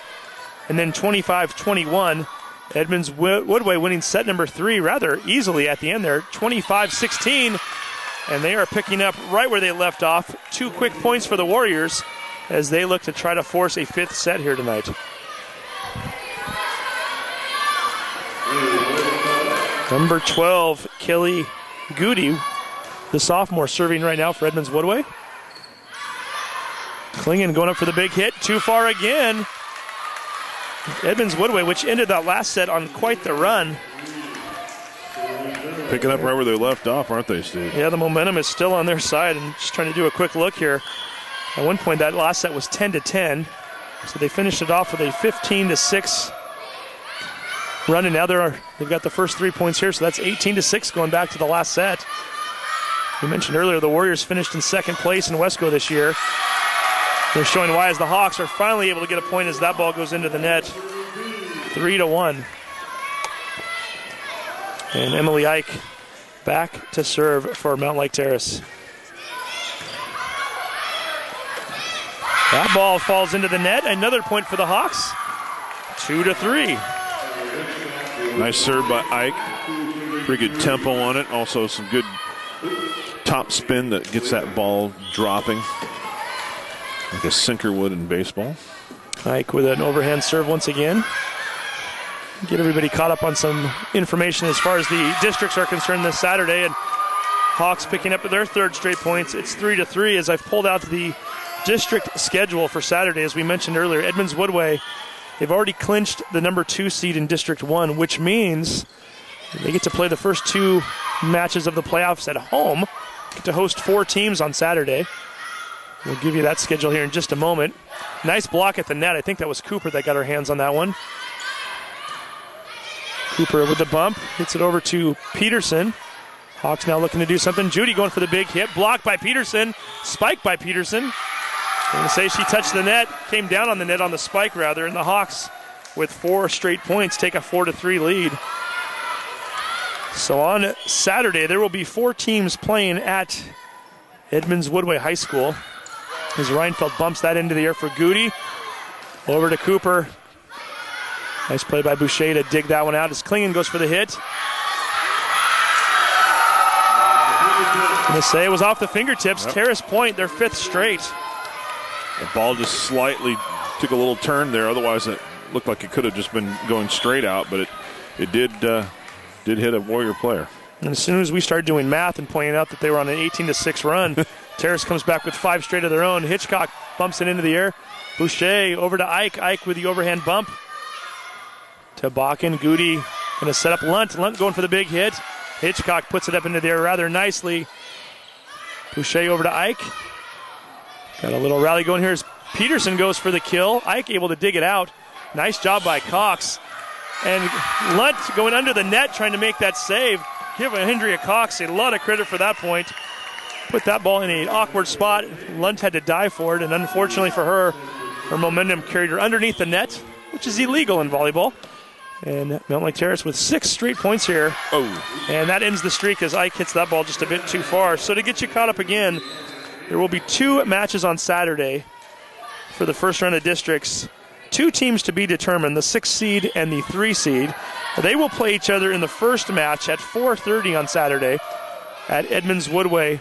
and then 25-21. Edmonds Woodway winning set number 3 rather easily at the end there, 25-16. And they are picking up right where they left off. 2 quick points for the Warriors as they look to try to force a 5th set here tonight. Number 12, Kelly Goody, the sophomore, serving right now for Edmonds Woodway. Klingen going up for the big hit. Too far again. Edmonds Woodway, which ended that last set on quite the run. Picking up right where they left off, aren't they, Steve? Yeah, the momentum is still on their side. And just trying to do a quick look here. At one point, that last set was 10-10. So they finished it off with a 15-6 run. And now they've got the first 3 points here. So that's 18-6 going back to the last set. We mentioned earlier the Warriors finished in second place in Wesco this year. They're showing why as the Hawks are finally able to get a point as that ball goes into the net. 3-1. And Emily Ike back to serve for Mountlake Terrace. That ball falls into the net. Another point for the Hawks. 2-3. Nice serve by Ike. Pretty good tempo on it. Also some good top spin that gets that ball dropping. Like a sinker would in baseball. Ike with an overhand serve once again. Get everybody caught up on some information as far as the districts are concerned this Saturday. And Hawks picking up their 3rd straight points. It's 3-3 as I've pulled out the district schedule for Saturday. As we mentioned earlier, Edmonds Woodway, they've already clinched the number 2 seed in District 1, which means they get to play the first 2 matches of the playoffs at home. Get to host 4 teams on Saturday. We'll give you that schedule here in just a moment. Nice block at the net. I think that was Cooper that got her hands on that one. Cooper with the bump. Hits it over to Peterson. Hawks now looking to do something. Judy going for the big hit. Blocked by Peterson. Spiked by Peterson. I'm going to say she touched the net. Came down on the net on the spike, rather. And the Hawks, with 4 straight points, take a 4-3 lead. So on Saturday, there will be 4 teams playing at Edmonds Woodway High School. As Reinfeld bumps that into the air for Goody. Over to Cooper. Nice play by Boucher to dig that one out as Klingen goes for the hit. I'm going to say it was off the fingertips. Yep. Terrace Point, their 5th straight. The ball just slightly took a little turn there. Otherwise, it looked like it could have just been going straight out, but it did hit a Warrior player. And as soon as we started doing math and pointing out that they were on an 18-6 run, Terrace comes back with 5 straight of their own. Hitchcock bumps it into the air. Boucher over to Ike. Ike with the overhand bump. To Bakken. Goody going to set up Lunt. Lunt going for the big hit. Hitchcock puts it up into the air rather nicely. Boucher over to Ike. Got a little rally going here as Peterson goes for the kill. Ike able to dig it out. Nice job by Cox. And Lunt going under the net trying to make that save. Give Hendria Cox a lot of credit for that point. Put that ball in an awkward spot. Lunt had to dive for it, and unfortunately for her, her momentum carried her underneath the net, which is illegal in volleyball. And Mountlake Terrace with 6 straight points here. Oh. And that ends the streak as Ike hits that ball just a bit too far. So to get you caught up again, there will be 2 matches on Saturday for the first round of districts. 2 teams to be determined, the 6 seed and the 3 seed. They will play each other in the first match at 4:30 on Saturday at Edmonds Woodway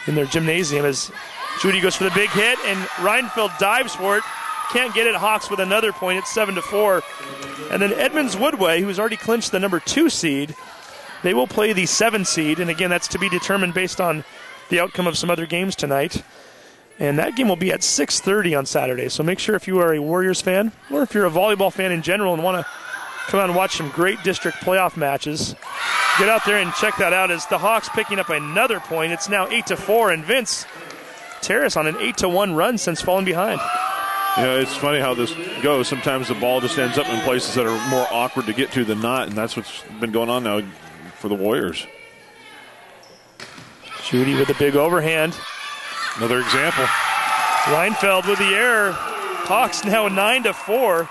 in their gymnasium as Judy goes for the big hit and Reinfeld dives for it. Can't get it. Hawks with another point. It's 7-4. And then Edmonds Woodway, who's already clinched the number 2 seed, they will play the 7 seed. And again, that's to be determined based on the outcome of some other games tonight. And that game will be at 6:30 on Saturday. So make sure if you are a Warriors fan or if you're a volleyball fan in general and want to come out and watch some great district playoff matches, get out there and check that out as the Hawks picking up another point. It's now 8-4, and Vince Terrace on an 8-1 run since falling behind. Yeah, it's funny how this goes. Sometimes the ball just ends up in places that are more awkward to get to than not, and that's what's been going on now for the Warriors. Judy with a big overhand. Another example. Reinfeld with the error. Hawks now 9-4.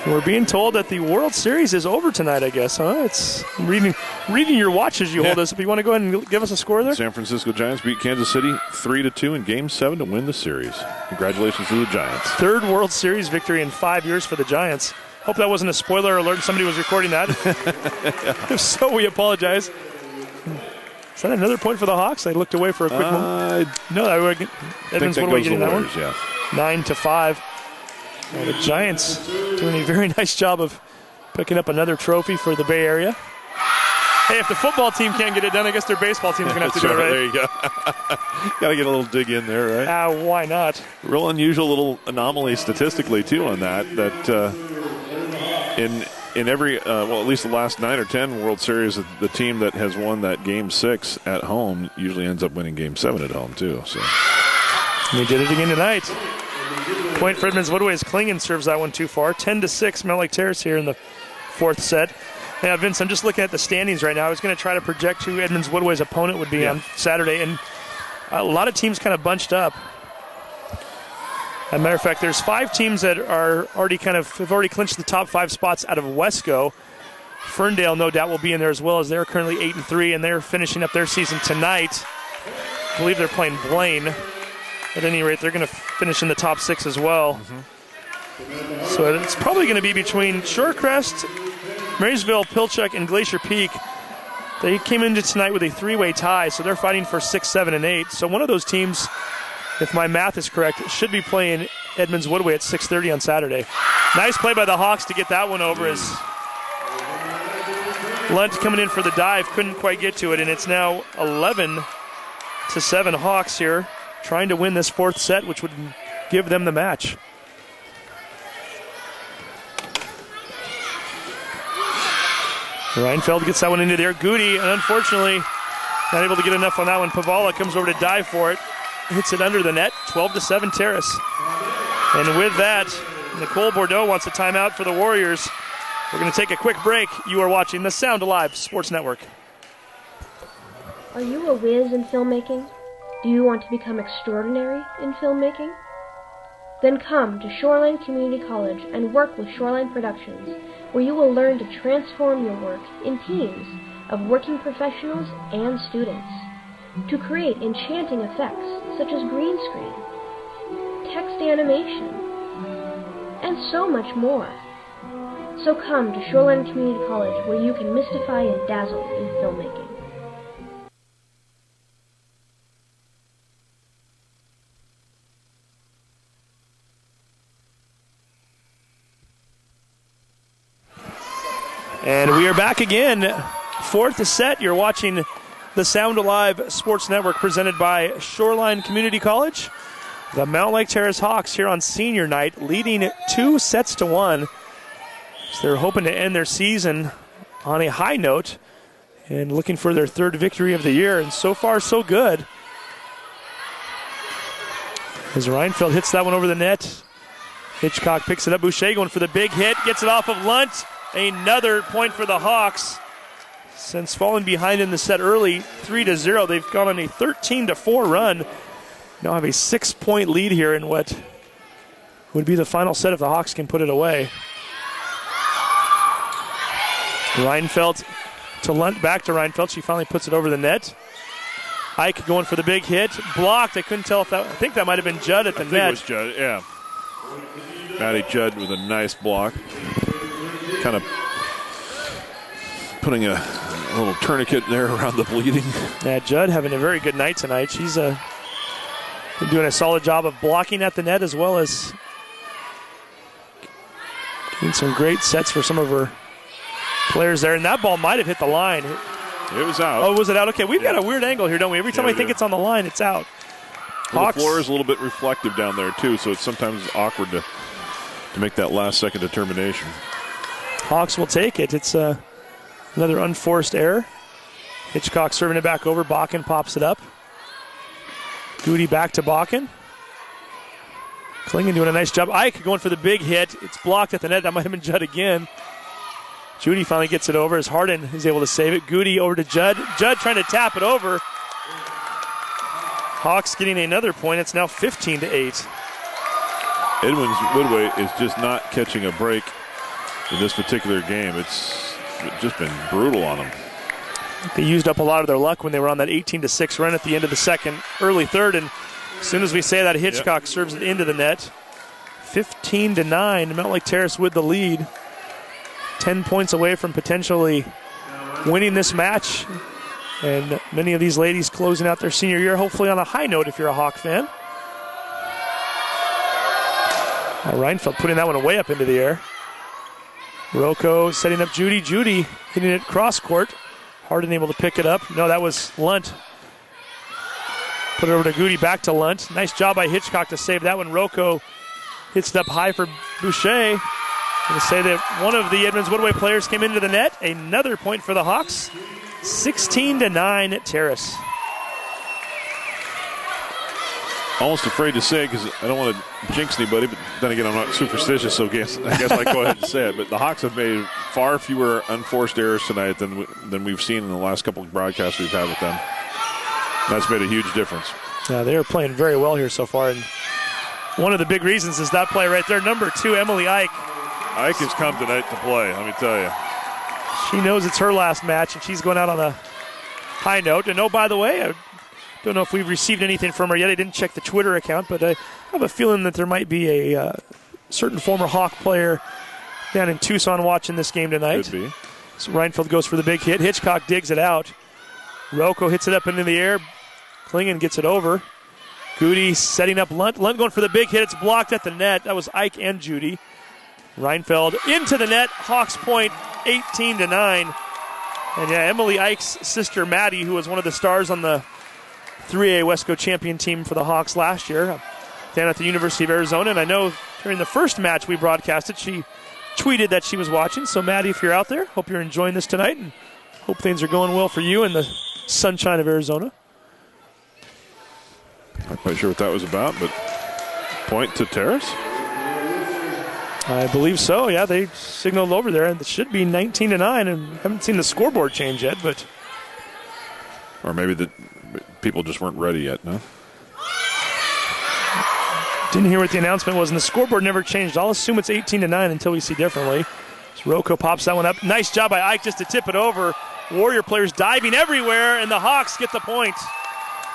We're being told that the World Series is over tonight, I guess, huh? It's reading your watch as you hold us. If you want to go ahead and give us a score there. San Francisco Giants beat Kansas City 3-2 in Game 7 to win the series. Congratulations to the Giants. Third World Series victory in 5 years for the Giants. Hope that wasn't a spoiler alert. Somebody was recording that. If so, we apologize. Is that another point for the Hawks? I looked away for a quick moment. No, Edmonds Woodway getting that one. Yeah. 9-5. The Giants doing a very nice job of picking up another trophy for the Bay Area. Hey, if the football team can't get it done, I guess their baseball team's going to have to do it, right? There you go. Got to get a little dig in there, right? Why not? Real unusual little anomaly statistically, too, on that in every, at least the last 9 or 10 World Series, the team that has won that Game 6 at home usually ends up winning Game 7 at home, too. So they did it again tonight. Point for Edmonds Woodway as Klingen serves that one too far. 10-6, Mountlake Terrace here in the fourth set. Now, Vince, I'm just looking at the standings right now. I was going to try to project who Edmonds Woodway's opponent would be on Saturday, and a lot of teams kind of bunched up. As a matter of fact, there's 5 teams that are have already clinched the top 5 spots out of Wesco. Ferndale, no doubt, will be in there as well, as they're currently 8-3, and they're finishing up their season tonight. I believe they're playing Blaine. At any rate, they're going to finish in the top 6 as well. Mm-hmm. So it's probably going to be between Shorecrest, Marysville, Pilchuck, and Glacier Peak. They came into tonight with a 3-way tie, so they're fighting for 6, 7, and 8. So one of those teams, if my math is correct, should be playing Edmonds Woodway at 6:30 on Saturday. Nice play by the Hawks to get that one over as Lunt coming in for the dive, couldn't quite get to it, and it's now 11-7 Hawks here, trying to win this fourth set, which would give them the match. Reinfeld gets that one into there. Goody, and unfortunately, not able to get enough on that one. Pavala comes over to dive for it. Hits it under the net. 12-7 Terrace. And with that, Nicole Bordeaux wants a timeout for the Warriors. We're going to take a quick break. You are watching the Sound Alive Sports Network. Are you a whiz in filmmaking? Do you want to become extraordinary in filmmaking? Then come to Shoreline Community College and work with Shoreline Productions, where you will learn to transform your work in teams of working professionals and students to create enchanting effects such as green screen, text animation, and so much more. So come to Shoreline Community College, where you can mystify and dazzle in filmmaking. And we are back again. Fourth set. You're watching the Sound Alive Sports Network, presented by Shoreline Community College. The Mountlake Terrace Hawks here on senior night, leading 2-1. So they're hoping to end their season on a high note and looking for their third victory of the year. And so far, so good. As Reinfeld hits that one over the net, Hitchcock picks it up. Boucher going for the big hit, gets it off of Lunt. Another point for the Hawks. Since falling behind in the set early, 3-0, they've gone on a 13-4 run. Now have a 6-point lead here in what would be the final set if the Hawks can put it away. Reinfeldt to Lunt, back to Reinfeldt. She finally puts it over the net. Ike going for the big hit. Blocked. I couldn't tell if that, I think that might have been Judd at the net. I think it was Judd, yeah. Maddie Judd with a nice block. Kind of putting a little tourniquet there around the bleeding. Yeah, Judd having a very good night tonight. She's been doing a solid job of blocking at the net as well as getting some great sets for some of her players there. And that ball might have hit the line. It was out. Oh, was it out? Okay, we've got a weird angle here, don't we? Every time I think it's on the line, it's out. Well, the floor is a little bit reflective down there, too, so it's sometimes awkward to make that last-second determination. Hawks will take it. It's another unforced error. Hitchcock serving it back over. Bakken pops it up. Goody back to Bakken. Klingen doing a nice job. Ike going for the big hit. It's blocked at the net. That might have been Judd again. Judy finally gets it over as Harden is able to save it. Goody over to Judd. Judd trying to tap it over. Hawks getting another point. It's now 15-8. Edmonds Woodway is just not catching a break in this particular game. It's just been brutal on them. They used up a lot of their luck when they were on that 18-6 run at the end of the second, early third, and as soon as we say that, Hitchcock serves it into the net. 15-9, Mountlake Terrace with the lead. 10 points away from potentially winning this match. And many of these ladies closing out their senior year, hopefully on a high note if you're a Hawk fan. Reinfeld putting that one way up into the air. Rocco setting up Judy. Judy hitting it cross court. Hardin able to pick it up. No, that was Lunt. Put it over to Goody, back to Lunt. Nice job by Hitchcock to save that one. Rocco hits it up high for Boucher. Going to say that one of the Edmonds Woodway players came into the net. Another point for the Hawks. 16-9 Terrace. Almost afraid to say because I don't want to jinx anybody, but then again, I'm not superstitious, so I guess I go ahead and say it. But the Hawks have made far fewer unforced errors tonight than we've seen in the last couple of broadcasts we've had with them. That's made a huge difference. Yeah, they are playing very well here so far. And one of the big reasons is that play right there. Number 2, Emily Ike. Ike has come tonight to play, let me tell you. She knows it's her last match, and she's going out on a high note. And oh, by the way, I don't know if we've received anything from her yet. I didn't check the Twitter account, but I have a feeling that there might be a certain former Hawk player down in Tucson watching this game tonight. Could be. So Reinfeld goes for the big hit. Hitchcock digs it out. Rocco hits it up into the air. Klingon gets it over. Goody setting up Lunt. Lunt going for the big hit. It's blocked at the net. That was Ike and Judy. Reinfeld into the net. Hawks point 18-9. And yeah, Emily Ike's sister Maddie, who was one of the stars on the 3A Wesco champion team for the Hawks last year, down at the University of Arizona. And I know during the first match we broadcasted, she tweeted that she was watching. So Maddie, if you're out there, hope you're enjoying this tonight and hope things are going well for you in the sunshine of Arizona. Not quite sure what that was about, but point to Terrace? I believe so, yeah. They signaled over there, and it should be 19-9, and haven't seen the scoreboard change yet, but... Or maybe the people just weren't ready yet, no? Didn't hear what the announcement was, and the scoreboard never changed. I'll assume it's 18-9 until we see differently. So Rocco pops that one up. Nice job by Ike just to tip it over. Warrior players diving everywhere, and the Hawks get the point.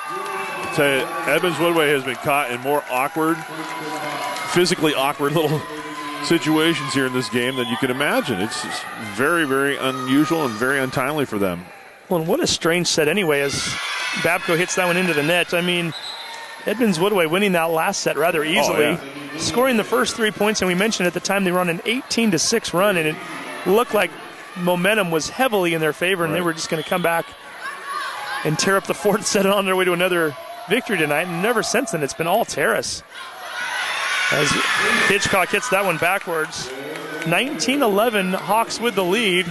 I'll tell you, Edmonds Woodway has been caught in more awkward, physically awkward little situations here in this game than you can imagine. It's very, very unusual and very untimely for them. Well, and what a strange set anyway as Babco hits that one into the net. I mean, Edmonds Woodway winning that last set rather easily, scoring the first 3 points, and we mentioned at the time they were on an 18-6 run, and it looked like momentum was heavily in their favor, and they were just going to come back and tear up the fourth set on their way to another victory tonight, and never since then it's been all Terrace. As Hitchcock hits that one backwards. 19-11, Hawks with the lead.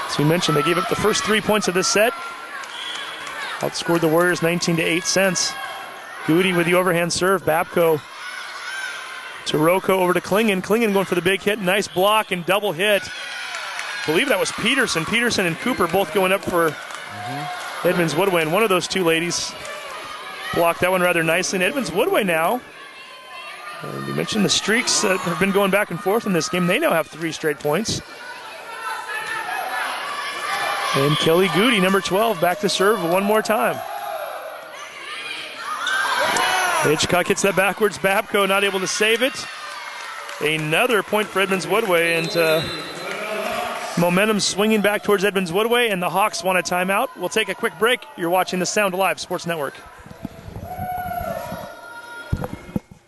As we mentioned, they gave up the first 3 points of this set. Outscored the Warriors 19-8 cents. Goody with the overhand serve. Babco to Rocco over to Klingon. Klingon going for the big hit. Nice block and double hit. I believe that was Peterson. Peterson and Cooper both going up for Edmonds Woodway. And one of those two ladies blocked that one rather nicely. And Edmonds Woodway now, and you mentioned the streaks that have been going back and forth in this game. They now have 3 straight points. And Kelly Goody, number 12, back to serve one more time. Hitchcock hits that backwards. Babco not able to save it. Another point for Edmonds Woodway, and momentum swinging back towards Edmonds Woodway, and the Hawks want a timeout. We'll take a quick break. You're watching the Sound Alive Sports Network.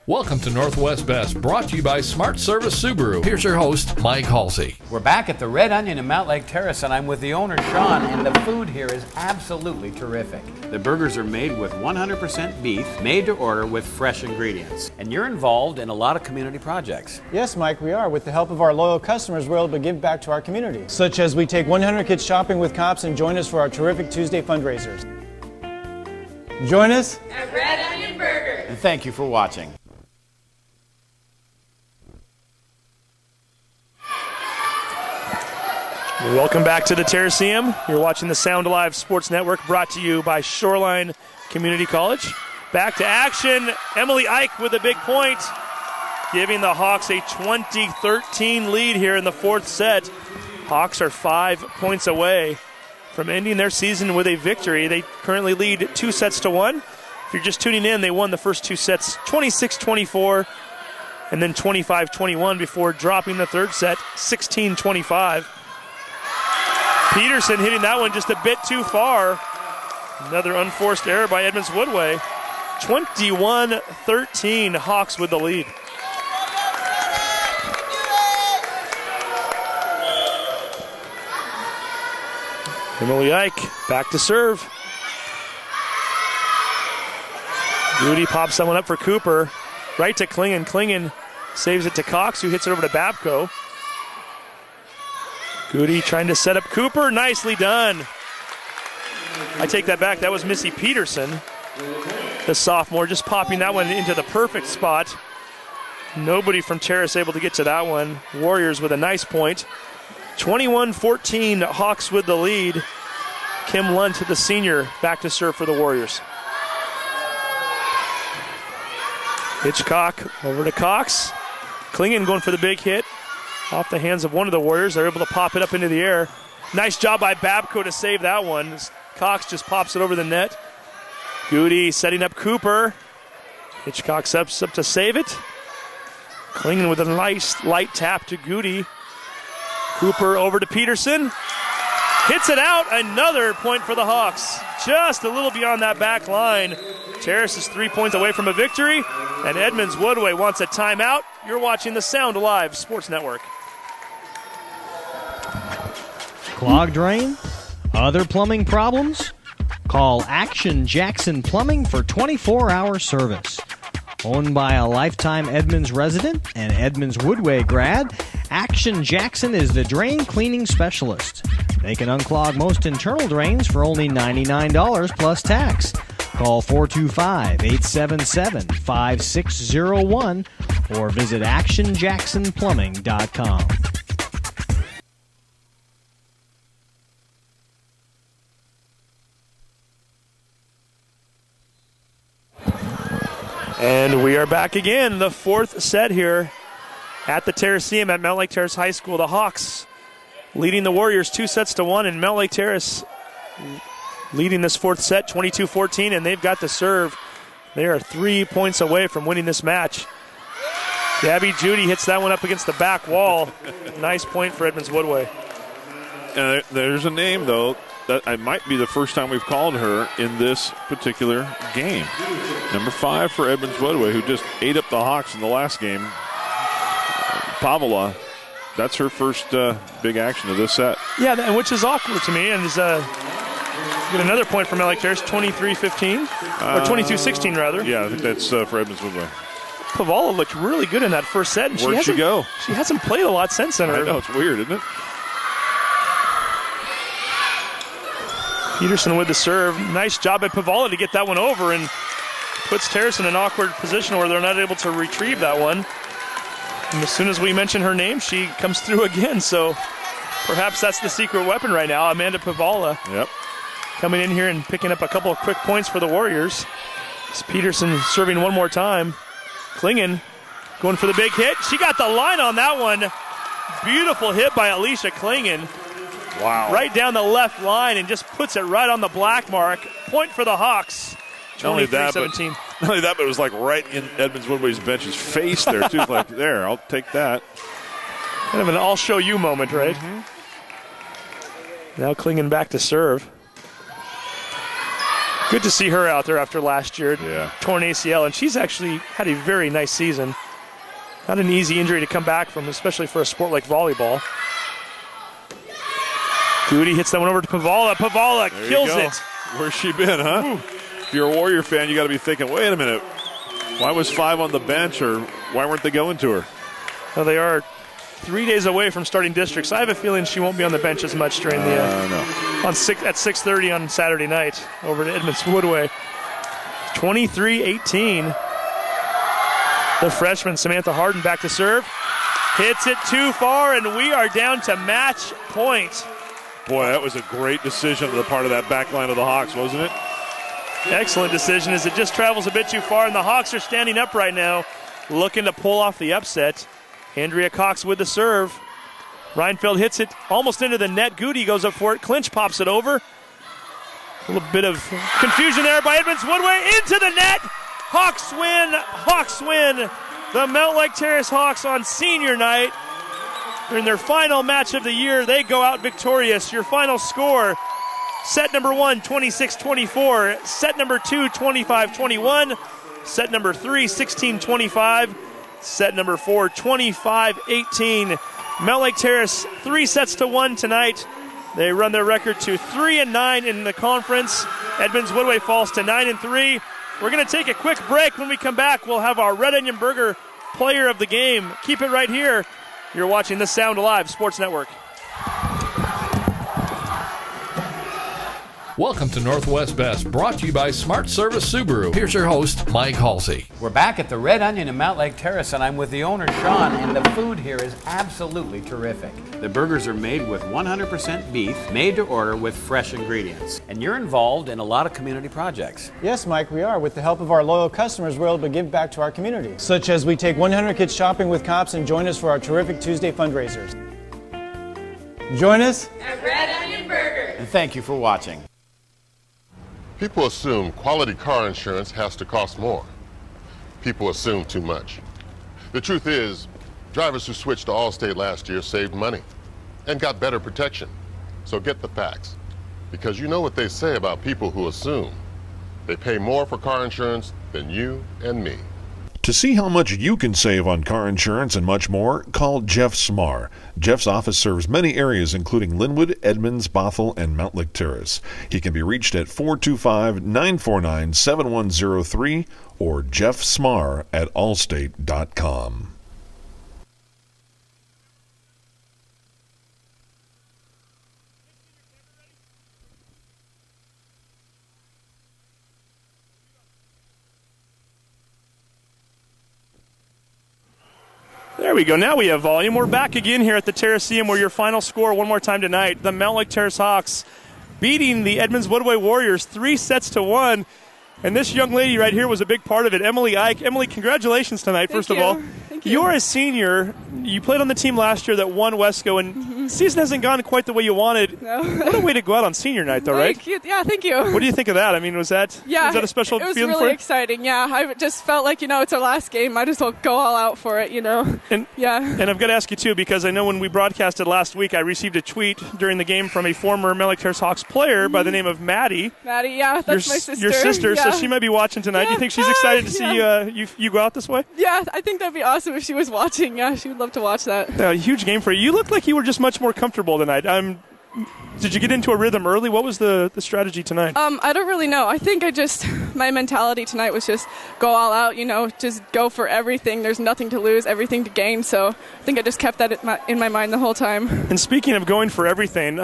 Welcome to Northwest Best, brought to you by Smart Service Subaru. Here's your host, Mike Halsey. We're back at the Red Onion in Mountlake Terrace, and I'm with the owner, Sean, and the food here is absolutely terrific. The burgers are made with 100% beef, made to order with fresh ingredients. And you're involved in a lot of community projects. Yes, Mike, we are. With the help of our loyal customers, we're able to give back to our community. Such as we take 100 kids shopping with cops and join us for our terrific Tuesday fundraisers. Join us at Red Onion Burger. And thank you for watching. Welcome back to the Terraceum. You're watching the Sound Alive Sports Network, brought to you by Shoreline Community College. Back to action. Emily Ike with a big point. giving the Hawks a 20-13 lead here in the fourth set. Hawks are 5 points away from ending their season with a victory. They currently lead 2-1. If you're just tuning in, they won the first 2 sets 26-24 and then 25-21 before dropping the third set 16-25. Peterson hitting that one just a bit too far. Another unforced error by Edmonds Woodway. 21-13, Hawks with the lead. Emily Ike back to serve. Goody pops that one up for Cooper. Right to Klingen. Klingen saves it to Cox, who hits it over to Babko. Goody trying to set up Cooper. Nicely done. I take that back. That was Missy Peterson, the sophomore, just popping that one into the perfect spot. Nobody from Terrace able to get to that one. Warriors with a nice point. 21-14, Hawks with the lead. Kim Lunt, the senior, back to serve for the Warriors. Hitchcock over to Cox. Klingen going for the big hit. Off the hands of one of the Warriors. They're able to pop it up into the air. Nice job by Babko to save that one. Cox just pops it over the net. Goody setting up Cooper. Hitchcock steps up to save it. Klingen with a nice light tap to Goody. Cooper over to Peterson. Hits it out. Another point for the Hawks. Just a little beyond that back line. Terrace is 3 points away from a victory, and Edmonds Woodway wants a timeout. You're watching the Sound Alive Sports Network. Clogged drain? Other plumbing problems? Call Action Jackson Plumbing for 24-hour service. Owned by a lifetime Edmonds resident and Edmonds Woodway grad, Action Jackson is the drain cleaning specialist. They can unclog most internal drains for only $99 plus tax. Call 425-877-5601 or visit actionjacksonplumbing.com. And we are back again, the fourth set here at the Terraceum at Mountlake Terrace High School. The Hawks leading the Warriors 2-1, and Mountlake Terrace leading this fourth set 22-14, and they've got the serve. They are 3 points away from winning this match. Gabby Judy hits that one up against the back wall. Nice point for Edmonds Woodway. There's a name, though, that it might be the first time we've called her in this particular game. Number 5 for Edmonds Woodway, who just ate up the Hawks in the last game. Pavla, that's her first big action of this set. Yeah, which is awkward to me, and is get another point from Mountlake Terrace, 23-15, or 22-16 rather. Yeah, I think that's for Edmonds Woodway. Pavla looked really good in that first set. And Where'd she go? She hasn't played a lot since then. I know, it's weird, isn't it? Peterson with the serve. Nice job by Pavla to get that one over and puts Terrace in an awkward position where they're not able to retrieve that one. And as soon as we mention her name, she comes through again. So perhaps that's the secret weapon right now, Amanda Pavla. Yep. Coming in here and picking up a couple of quick points for the Warriors. It's Peterson serving one more time. Klingen going for the big hit. She got the line on that one. Beautiful hit by Alicia Klingen. Wow. Right down the left line and just puts it right on the black mark. Point for the Hawks. 23-17. Not only that, but it was like right in Edmonds Woodway's bench's face there, too. Like, there, I'll take that. Kind of an I'll show you moment, right? Mm-hmm. Now Klingen back to serve. Good to see her out there after last year. Yeah. Torn ACL, and she's actually had a very nice season. Not an easy injury to come back from, especially for a sport like volleyball. Goody hits that one over to Pavla. Pavla kills it. Where's she been, huh? Ooh. If you're a Warrior fan, you got to be thinking, wait a minute. Why was 5 on the bench, or why weren't they going to her? Well, they are 3 days away from starting districts. I have a feeling she won't be on the bench as much during the at 6:30 on Saturday night over to Edmonds Woodway. 23-18. The freshman Samantha Harden back to serve. Hits it too far, and we are down to match point. Boy, that was a great decision on the part of that back line of the Hawks, wasn't it? Excellent decision as it just travels a bit too far, and the Hawks are standing up right now. looking to pull off the upset. Andrea Cox with the serve. Reinfeld hits it almost into the net. Goody goes up for it. Clinch pops it over. A little bit of confusion there by Edmonds Woodway. Into the net. Hawks win. Hawks win. The Mountlake Terrace Hawks on senior night. In their final match of the year, they go out victorious. Your final score, set number 1, 26-24. Set number 2, 25-21. Set number 3, 16-25. Set number 4, 25-18. Mountlake Terrace 3-1 tonight. They run their record to 3-9 in the conference. Edmonds Woodway falls to 9-3. We're going to take a quick break. When we come back, we'll have our Red Onion Burger player of the game. Keep it right here. You're watching the Sound Alive Sports Network. Welcome to Northwest Best, brought to you by Smart Service Subaru. Here's your host, Mike Halsey. We're back at the Red Onion in Mountlake Terrace, and I'm with the owner, Sean, and the food here is absolutely terrific. The burgers are made with 100% beef, made to order with fresh ingredients. And you're involved in a lot of community projects. Yes, Mike, we are. With the help of our loyal customers, we're able to give back to our community. Such as we take 100 kids shopping with cops and join us for our terrific Tuesday fundraisers. Join us at Red Onion Burger. And thank you for watching. People assume quality car insurance has to cost more. People assume too much. The truth is, drivers who switched to Allstate last year saved money and got better protection. So get the facts, because you know what they say about people who assume. They pay more for car insurance than you and me. To see how much you can save on car insurance and much more, call Jeff Smar. Jeff's office serves many areas including Linwood, Edmonds, Bothell, and Mountlake Terrace. He can be reached at 425-949-7103 or jeffsmar@allstate.com. There we go. Now we have volume. We're back again here at the Terraceum, where your final score one more time tonight, the Mountlake Terrace Hawks beating the Edmonds Woodway Warriors 3-1. And this young lady right here was a big part of it, Emily Ike. Emily, congratulations tonight, first of all. Thank you. You're a senior. You played on the team last year that won Wesco, and season hasn't gone quite the way you wanted. No. What a way to go out on senior night, though, right? Yeah, thank you. What do you think of that? I mean, was that a special feeling for you? It was really exciting, yeah. I just felt like, it's our last game. Might as well go all out for it, And, yeah. And I've got to ask you, too, because I know when we broadcasted last week, I received a tweet during the game from a former Mountlake Terrace Hawks player by the name of Maddie. Maddie, yeah, that's my sister. Your sister, yeah. so she might be watching tonight. Do you think she's excited to see you go out this way? Yeah, I think that'd be awesome if she was watching. Yeah, she would love to watch that. A huge game for you. You looked like you were just much more comfortable tonight. Did you get into a rhythm early? What was the strategy tonight? I don't really know. I think my mentality tonight was just go all out, just go for everything. There's nothing to lose, everything to gain. So I think I just kept that in my mind the whole time. And speaking of going for everything,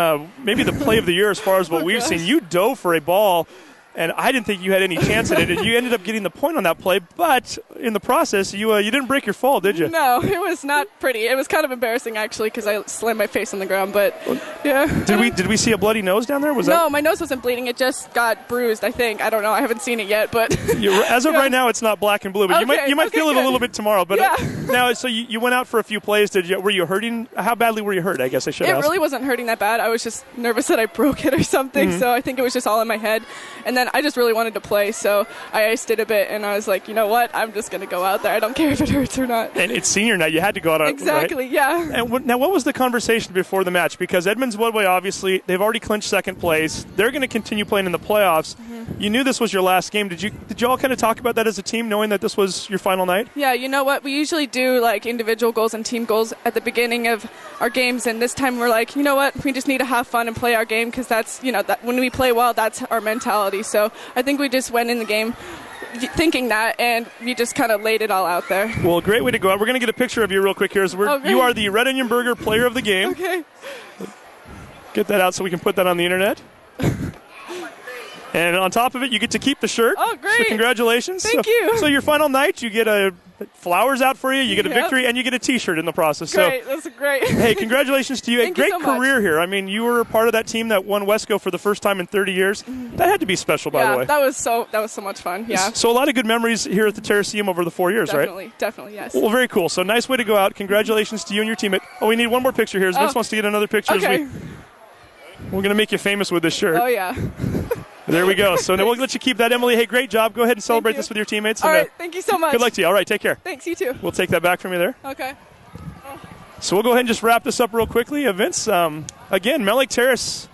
maybe the play of the year as far as what we've seen, you dove for a ball. And I didn't think you had any chance at it, and you ended up getting the point on that play. But in the process, you didn't break your fall, did you? No, it was not pretty. It was kind of embarrassing, actually, because I slammed my face on the ground. But yeah. Did we see a bloody nose down there? No, my nose wasn't bleeding. It just got bruised, I think. I don't know. I haven't seen it yet, but as of right now, it's not black and blue. But you might feel it a little bit tomorrow. But now, so you went out for a few plays. Were you hurting? How badly were you hurt? I guess I should ask. It really wasn't hurting that bad. I was just nervous that I broke it or something. Mm-hmm. So I think it was just all in my head. And then I just really wanted to play, so I iced it a bit, and I was like, you know what? I'm just going to go out there. I don't care if it hurts or not. And it's senior night. You had to go out. Exactly, right? Yeah. And now, what was the conversation before the match? Because Edmonds Woodway, obviously, they've already clinched second place. They're going to continue playing in the playoffs. Mm-hmm. You knew this was your last game. Did you all kind of talk about that as a team, knowing that this was your final night? Yeah, you know what? We usually do, like, individual goals and team goals at the beginning of our games, and this time we're like, you know what? We just need to have fun and play our game, because that's, that when we play well, that's our mentality. So I think we just went in the game thinking that, and we just kind of laid it all out there. Well, a great way to go out. We're going to get a picture of you real quick here. You are the Red Onion Burger player of the game. Okay. Get that out so we can put that on the internet. And on top of it, you get to keep the shirt. Oh, great. So congratulations. Thank you. So your final night, you get flowers out for you, you get a victory, and you get a T-shirt in the process. Great. So, That's great. hey, congratulations to you. Thank you Great so much. career here. I mean, you were a part of that team that won Wesco for the first time in 30 years. That had to be special, by the way. That was so much fun. Yeah. So a lot of good memories here at the Terraceum over the 4 years, right? Definitely, yes. Well, very cool. So nice way to go out. Congratulations to you and your teammate. Oh, we need one more picture here. Vince wants to get another picture. Okay. We're going to make you famous with this shirt. Oh, yeah. There we go. So now we'll let you keep that, Emily. Hey, great job. Go ahead and celebrate this with your teammates. All and, right. Thank you so much. Good luck to you. All right. Take care. Thanks. You too. We'll take that back from you there. Okay. So we'll go ahead and just wrap this up real quickly. Vince, again, Mountlake Terrace,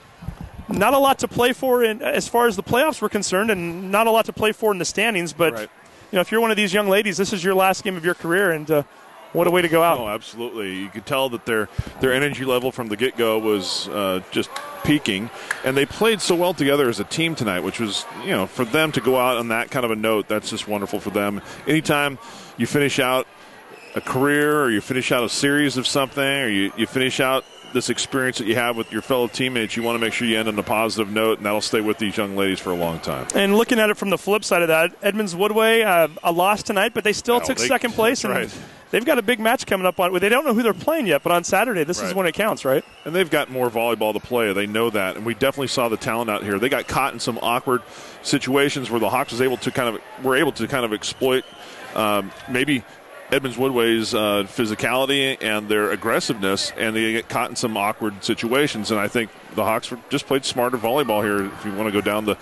not a lot to play for as far as the playoffs were concerned, and not a lot to play for in the standings. But if you're one of these young ladies, this is your last game of your career, and what a way to go out. Oh, absolutely. You could tell that their energy level from the get-go was just peaking, and they played so well together as a team tonight, which was, for them to go out on that kind of a note, that's just wonderful for them. Anytime you finish out a career or you finish out a series of something or you finish out this experience that you have with your fellow teammates, you want to make sure you end on a positive note, and that'll stay with these young ladies for a long time. And looking at it from the flip side of that, Edmonds Woodway, a loss tonight, but they still took second place. And right. They've got a big match coming up on. They don't know who they're playing yet, but on Saturday, this is when it counts, right? And they've got more volleyball to play. They know that, and we definitely saw the talent out here. They got caught in some awkward situations where the Hawks were able to exploit maybe Edmonds Woodway's physicality and their aggressiveness, and they get caught in some awkward situations. And I think the Hawks just played smarter volleyball here. If you want to go down the,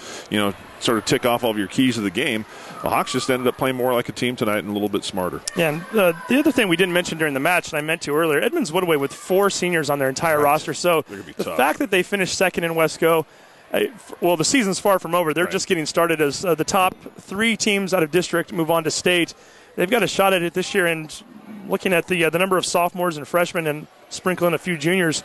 sort of tick off all of your keys of the game, the Hawks just ended up playing more like a team tonight and a little bit smarter. Yeah, and the other thing we didn't mention during the match, and I meant to earlier, Edmonds Woodway with 4 seniors on their entire roster. So the fact that they finished second in Wesco, the season's far from over. They're just getting started as the top 3 teams out of district move on to state. They've got a shot at it this year, and looking at the number of sophomores and freshmen and sprinkling a few juniors,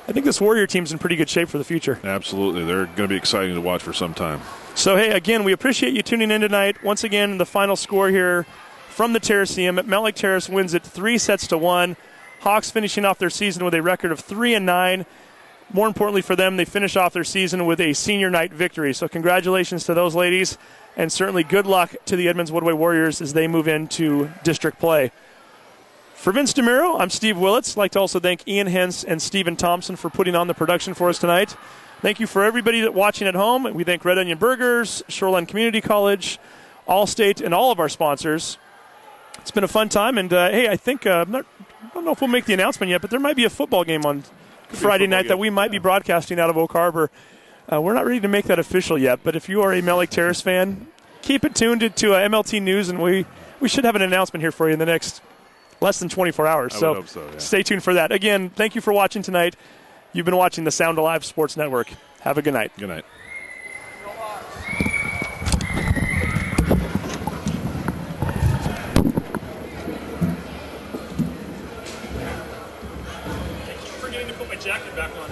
I think this Warrior team's in pretty good shape for the future. Absolutely. They're going to be exciting to watch for some time. So, hey, again, we appreciate you tuning in tonight. Once again, the final score here from the Terraceum. Mountlake Terrace wins it 3-1. Hawks finishing off their season with a record of 3-9. More importantly for them, they finish off their season with a senior night victory. So congratulations to those ladies, and certainly good luck to the Edmonds Woodway Warriors as they move into district play. For Vince DeMiro, I'm Steve Willits. I'd like to also thank Ian Hens and Stephen Thompson for putting on the production for us tonight. Thank you for everybody watching at home. We thank Red Onion Burgers, Shoreline Community College, Allstate, and all of our sponsors. It's been a fun time, and hey, I think I don't know if we'll make the announcement yet, but there might be a football game on Friday night that we might be broadcasting out of Oak Harbor. We're not ready to make that official yet, but if you are a Mountlake Terrace fan, keep it tuned to MLT News, and we should have an announcement here for you in the next less than 24 hours. I would hope so, yeah. Stay tuned for that. Again, thank you for watching tonight. You've been watching the Sound Alive Sports Network. Have a good night. Good night. I keep forgetting to put my jacket back on.